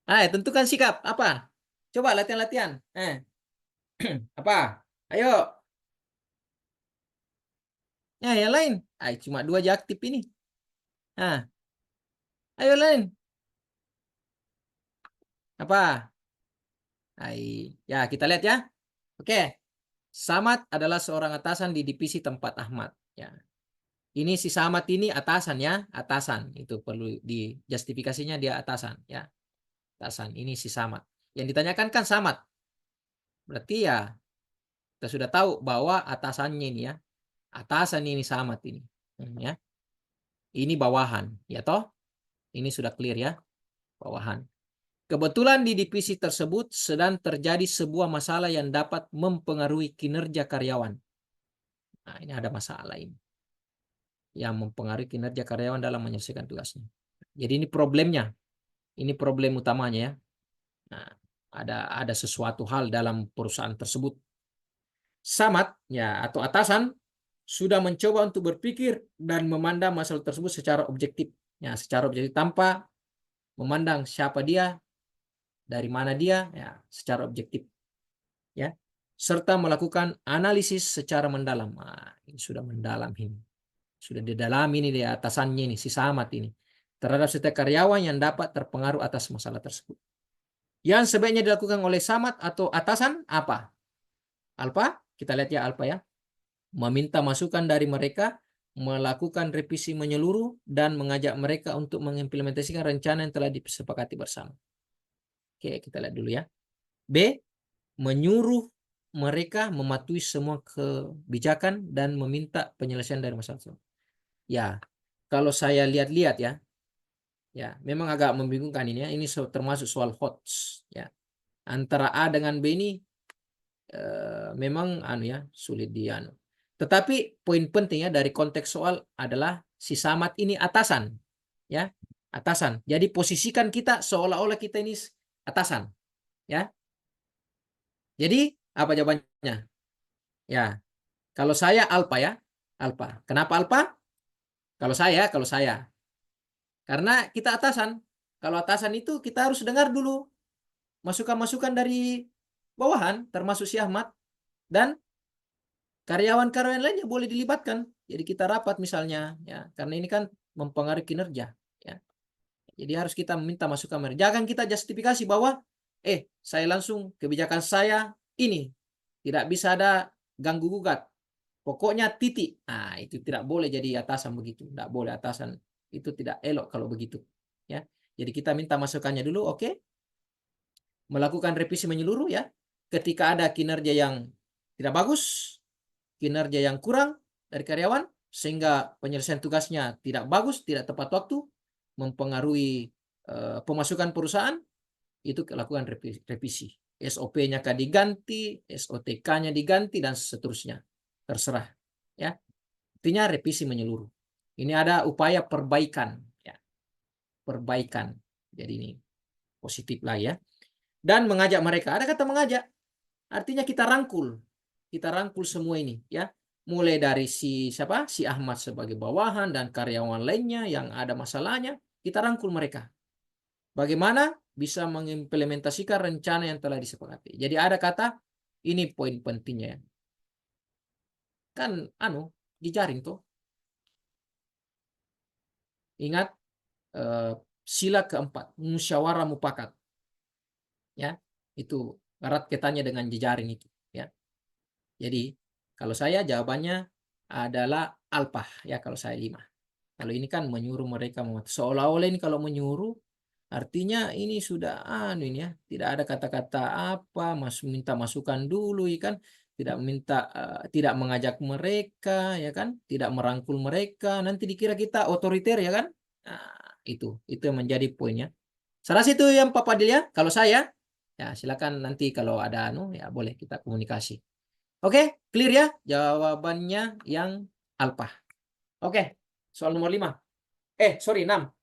Tentukan sikap. Apa? Coba latihan-latihan. Apa? Ayo. Yang lain. Cuma 2 aja aktif ini. Ayo lain. Apa? Ya, kita lihat ya. Oke. Samad adalah seorang atasan di divisi tempat Ahmad. Ya. Ini si Samad ini atasan ya, atasan. Itu perlu dijustifikasinya dia atasan ya. Atasan. Ini si Samad. Yang ditanyakan kan Samad. Berarti ya kita sudah tahu bahwa atasannya ini ya. Atasan ini Samad ini. Ya. Ini bawahan, ya toh? Ini sudah clear ya. Bawahan. Kebetulan di divisi tersebut sedang terjadi sebuah masalah yang dapat mempengaruhi kinerja karyawan. Nah, ini ada masalah ini. Yang mempengaruhi kinerja karyawan dalam menyelesaikan tugasnya. Jadi ini problemnya. Ini problem utamanya ya. Nah, ada sesuatu hal dalam perusahaan tersebut. Samad ya atau atasan sudah mencoba untuk berpikir dan memandang masalah tersebut secara objektif. Ya, secara objektif tanpa memandang siapa dia, dari mana dia, ya, secara objektif. Ya. serta melakukan analisis secara mendalam. Ini sudah mendalam ini. Sudah didalami ini di atasannya ini, si Samad ini. Terhadap setiap karyawan yang dapat terpengaruh atas masalah tersebut. Yang sebaiknya dilakukan oleh Samad atau atasan apa? Alfa, kita lihat ya Alfa ya. Meminta masukan dari mereka, melakukan revisi menyeluruh, dan mengajak mereka untuk mengimplementasikan rencana yang telah disepakati bersama. Oke, kita lihat dulu ya. B, menyuruh mereka mematuhi semua kebijakan dan meminta penyelesaian dari masalah tersebut. Ya, kalau saya lihat-lihat ya, memang agak membingungkan ini ya. Ini termasuk soal HOTS ya. Antara A dengan B ini memang sulit dianu. Tetapi poin penting ya dari konteks soal adalah si Samad ini atasan ya, atasan. Jadi posisikan kita seolah-olah kita ini atasan ya. Jadi apa jawabannya? Ya, kalau saya Alfa ya, Alfa. Kenapa Alfa? Kalau saya. Karena kita atasan. Kalau atasan itu kita harus dengar dulu masukan-masukan dari bawahan, termasuk si Ahmad, dan karyawan-karyawan lainnya boleh dilibatkan. Jadi kita rapat misalnya, ya, karena ini kan mempengaruhi kinerja. Ya. Jadi harus kita meminta masukan mereka. Jangan kita justifikasi bahwa, saya langsung kebijakan saya ini tidak bisa ada ganggu gugat. Pokoknya titik. Nah, itu tidak boleh jadi atasan begitu. Tidak boleh atasan. Itu tidak elok kalau begitu. Ya. Jadi kita minta masukannya dulu, oke? Melakukan revisi menyeluruh ya. Ketika ada kinerja yang tidak bagus, kinerja yang kurang dari karyawan, sehingga penyelesaian tugasnya tidak bagus, tidak tepat waktu, mempengaruhi pemasukan perusahaan, itu lakukan revisi. SOP-nya diganti, SOTK-nya diganti, dan seterusnya. Terserah. Ya. Artinya revisi menyeluruh. Ini ada upaya perbaikan. Ya. Perbaikan. Jadi ini positif lah ya. Dan mengajak mereka. Ada kata mengajak. Artinya kita rangkul. Kita rangkul semua ini. Ya. Mulai dari si Ahmad sebagai bawahan dan karyawan lainnya yang ada masalahnya. Kita rangkul mereka. Bagaimana bisa mengimplementasikan rencana yang telah disepakati. Jadi ada kata, ini poin pentingnya. Kan dijaring tuh. Ingat sila keempat, musyawarah mufakat. Ya, itu erat kaitannya dengan jejaring itu, ya. Jadi kalau saya jawabannya adalah Alpha ya, kalau saya 5. Kalau ini kan menyuruh mereka seolah-olah ini kalau menyuruh artinya ini sudah ini ya, tidak ada kata-kata apa, minta masukan dulu ya kan, tidak minta tidak mengajak mereka ya kan, tidak merangkul mereka, nanti dikira kita otoriter ya kan. Nah, itu yang menjadi poinnya. Salah satu yang Pak Fadil ya, kalau saya ya silakan nanti kalau ada ya boleh kita komunikasi. Oke, clear ya jawabannya yang Alpha. Oke, soal nomor 5. 6.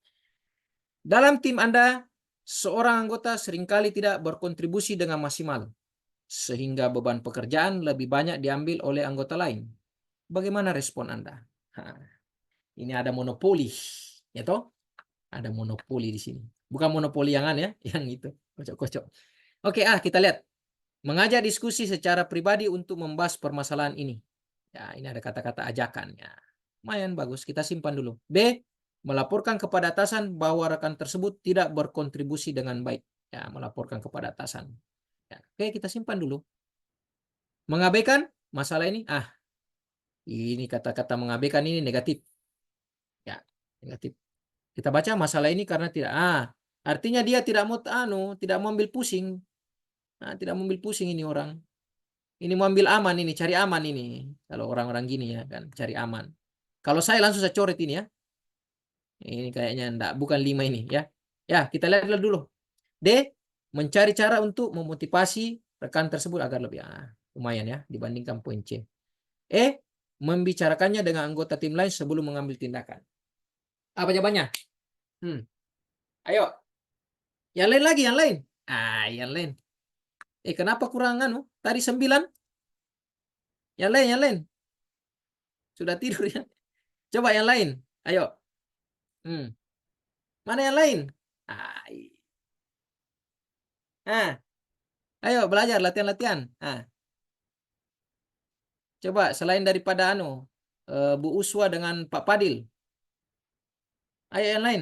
Dalam tim Anda, seorang anggota seringkali tidak berkontribusi dengan maksimal, sehingga beban pekerjaan lebih banyak diambil oleh anggota lain. Bagaimana respon Anda? Ini ada monopoli, ya toh? Ada monopoli di sini. Bukan monopoli yang yang itu, kocok-kocok. Oke, kita lihat. Mengajak diskusi secara pribadi untuk membahas permasalahan ini. Ya, ini ada kata-kata ajakan. Ya. Lumayan bagus, kita simpan dulu. B, melaporkan kepada atasan bahwa rekan tersebut tidak berkontribusi dengan baik. Ya, melaporkan kepada atasan. Ya, oke, kita simpan dulu. Mengabaikan masalah ini? Ini kata-kata mengabaikan ini negatif. Ya, negatif. Kita baca masalah ini karena tidak. Artinya dia tidak mau tidak mau ambil pusing. Tidak mau ambil pusing ini orang. Ini mau ambil aman ini, cari aman ini. Kalau orang-orang gini ya kan, cari aman. Kalau saya langsung saya coret ini ya. Ini kayaknya bukan 5 ini ya. Ya, kita lihat dulu. D, mencari cara untuk memotivasi rekan tersebut agar lebih lumayan ya dibandingkan poin C. E, membicarakannya dengan anggota tim lain sebelum mengambil tindakan. Apa jawabannya? Ayo. Yang lain lagi, yang lain. Yang lain. Kenapa kurang Tadi 9. Yang lain. Sudah tidur ya. Coba yang lain. Ayo. Mana yang lain? Ayo belajar latihan-latihan. Coba selain daripada Bu Uswa dengan Pak Padil. Ayo yang lain.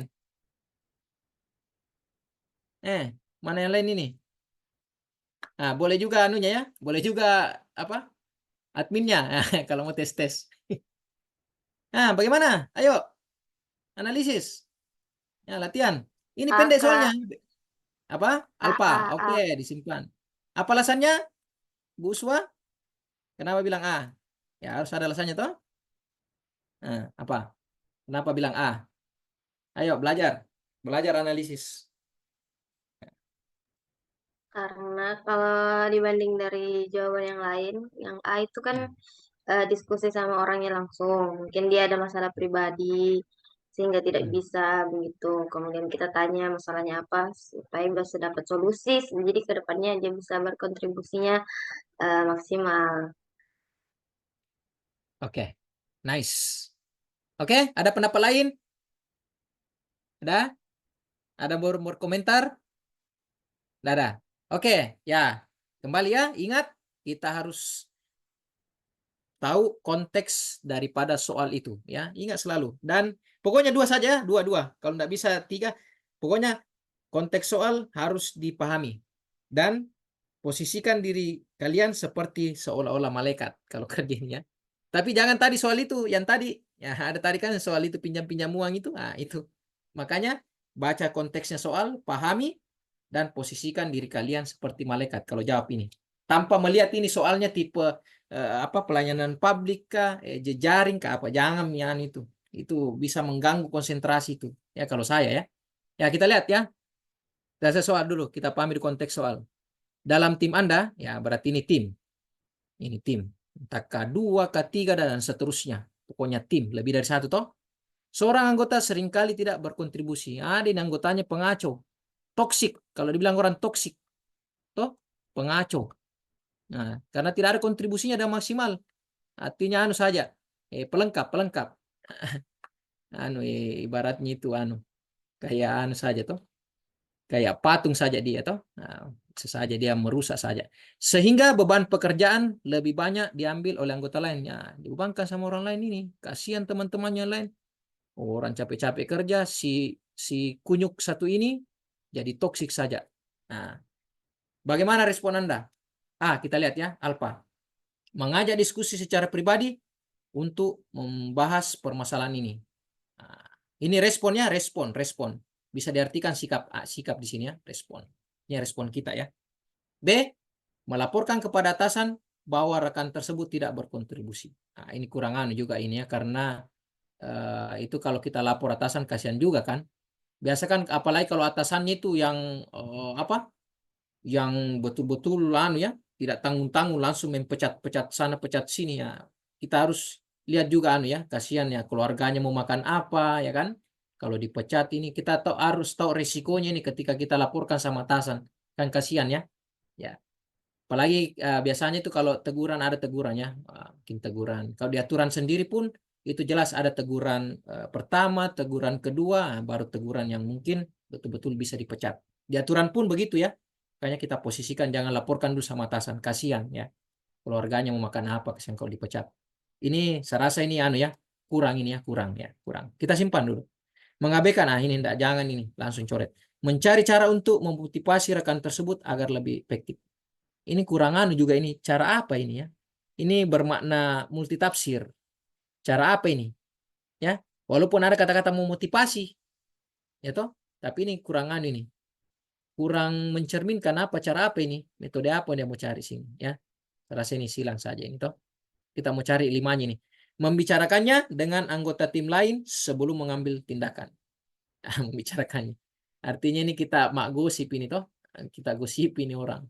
Mana yang lain ini? Nah, boleh juga anunya ya. Boleh juga apa? Adminnya kalau mau tes-tes. Nah, bagaimana? Ayo. Analisis. Ya, latihan. Ini pendek soalnya. Apa? Alpha. Oke, disimpan. Apa alasannya? Bu Uswa? Kenapa bilang A? Ya, harus ada alasannya toh. Nah, apa? Kenapa bilang A? Ayo belajar. Belajar analisis. Karena kalau dibanding dari jawaban yang lain, yang A itu kan diskusi sama orangnya langsung. Mungkin dia ada masalah pribadi sehingga tidak bisa begitu. Kemudian kita tanya masalahnya apa supaya bisa dapat solusi. Jadi ke depannya dia bisa berkontribusinya maksimal. Oke. Nice. Oke, ada pendapat lain? Ada? Ada mau komentar? Tidak ada. Oke, ya. Kembali ya, ingat kita harus tahu konteks daripada soal itu ya. Ingat selalu. Dan pokoknya 2 saja, 2. Kalau tidak bisa 3, pokoknya konteks soal harus dipahami. Dan posisikan diri kalian seperti seolah-olah malaikat kalau kerjanya. Tapi jangan tadi soal itu, yang tadi ya ada tadi kan soal itu pinjam-pinjam uang itu. Nah, itu. Makanya baca konteksnya soal, pahami dan posisikan diri kalian seperti malaikat kalau jawab ini. Tanpa melihat ini soalnya tipe apa pelayanan publik kah, jejaring kah apa, jangan ya itu. Itu bisa mengganggu konsentrasi itu. Ya kalau saya ya. Ya kita lihat ya. Dasar soal dulu, kita pahami di konteks soal. Dalam tim Anda, ya berarti ini tim. Ini tim. Entah K2, K3, dan seterusnya. Pokoknya tim, lebih dari satu toh. Seorang anggota seringkali tidak berkontribusi. Ada ini anggotanya pengacau. Toksik, kalau dibilang orang toksik. Toh, pengacau. Nah, karena tidak ada kontribusinya dan maksimal. Artinya saja. Pelengkap. Ibaratnya itu kayak saja toh. Kayak patung saja dia toh. Nah, saja dia merusak saja. Sehingga beban pekerjaan lebih banyak diambil oleh anggota lainnya. Dibebankan sama orang lain ini. Kasihan teman-temannya lain. Orang capek-capek kerja, si kunyuk satu ini jadi toksik saja. Nah, bagaimana respon Anda? Kita lihat ya, Alpha. Mengajak diskusi secara pribadi untuk membahas permasalahan ini. Nah, ini responnya, respon. Bisa diartikan sikap di sini ya, respon. Ini respon kita ya. B, melaporkan kepada atasan bahwa rekan tersebut tidak berkontribusi. Nah, ini kurang juga ini ya, karena itu kalau kita lapor atasan kasihan juga kan. Biasa kan apalagi kalau atasannya itu yang yang betul-betul ya, tidak tanggung-tanggung langsung mempecat-pecat sana pecat sini ya. Kita harus lihat juga ya, kasihan ya keluarganya mau makan apa ya kan. Kalau dipecat ini kita harus tahu risikonya ini ketika kita laporkan sama atasan. Kan kasihan ya. Ya. Apalagi biasanya itu kalau teguran ada tegurannya, mungkin teguran. Kalau di aturan sendiri pun itu jelas ada teguran pertama, teguran kedua, baru teguran yang mungkin betul-betul bisa dipecat. Di aturan pun begitu ya. Makanya kita posisikan jangan laporkan dulu sama atasan, kasihan ya. Keluarganya mau makan apa kasihan kalau dipecat. Ini saya rasa ini ya, kurang ini ya, kurang. Kita simpan dulu. Mengabaikan ini enggak, jangan ini, langsung coret. Mencari cara untuk memotivasi rekan tersebut agar lebih efektif. Ini kurang juga ini. Cara apa ini ya? Ini bermakna multitafsir. Cara apa ini? Ya, walaupun ada kata-kata memotivasi, ya toh, tapi ini kurang ini. Kurang mencerminkan cara apa ini? Metode apa dia mau cari sini, ya? Rasa ini silang saja ini toh. Kita mau cari 5-nya ini. Membicarakannya dengan anggota tim lain sebelum mengambil tindakan. Membicarakannya. Artinya ini kita gosip ini toh. Kita gosip ini orang.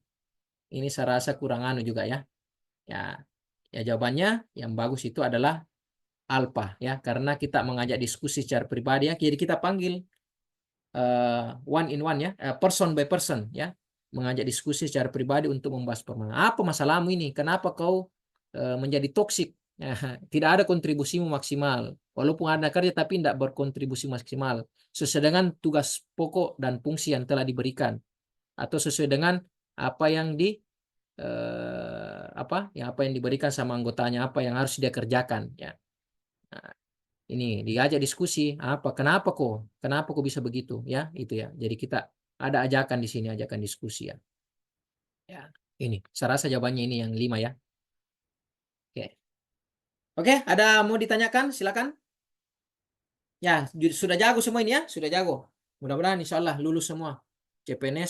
Ini saya rasa kurang juga ya. Ya jawabannya yang bagus itu adalah Alpha ya, karena kita mengajak diskusi secara pribadi ya. Jadi kita panggil one in one ya, person by person ya, mengajak diskusi secara pribadi untuk membahas permasalahan. Apa masalahmu ini? Kenapa kau menjadi toksik? Tidak ada kontribusimu maksimal. Walaupun ada kerja tapi tidak berkontribusi maksimal sesuai dengan tugas pokok dan fungsi yang telah diberikan atau sesuai dengan apa yang apa yang diberikan sama anggotanya, apa yang harus dia kerjakan ya. Nah, ini diajak diskusi, kenapa kok bisa begitu ya, itu ya. Jadi kita ada ajakan di sini, ajakan diskusi ya. Ya, ini saya rasa jawabannya ini yang 5 ya. Oke, ada mau ditanyakan? Silakan. Ya, sudah jago semua ini ya, sudah jago. Mudah-mudahan insya Allah lulus semua CPNS.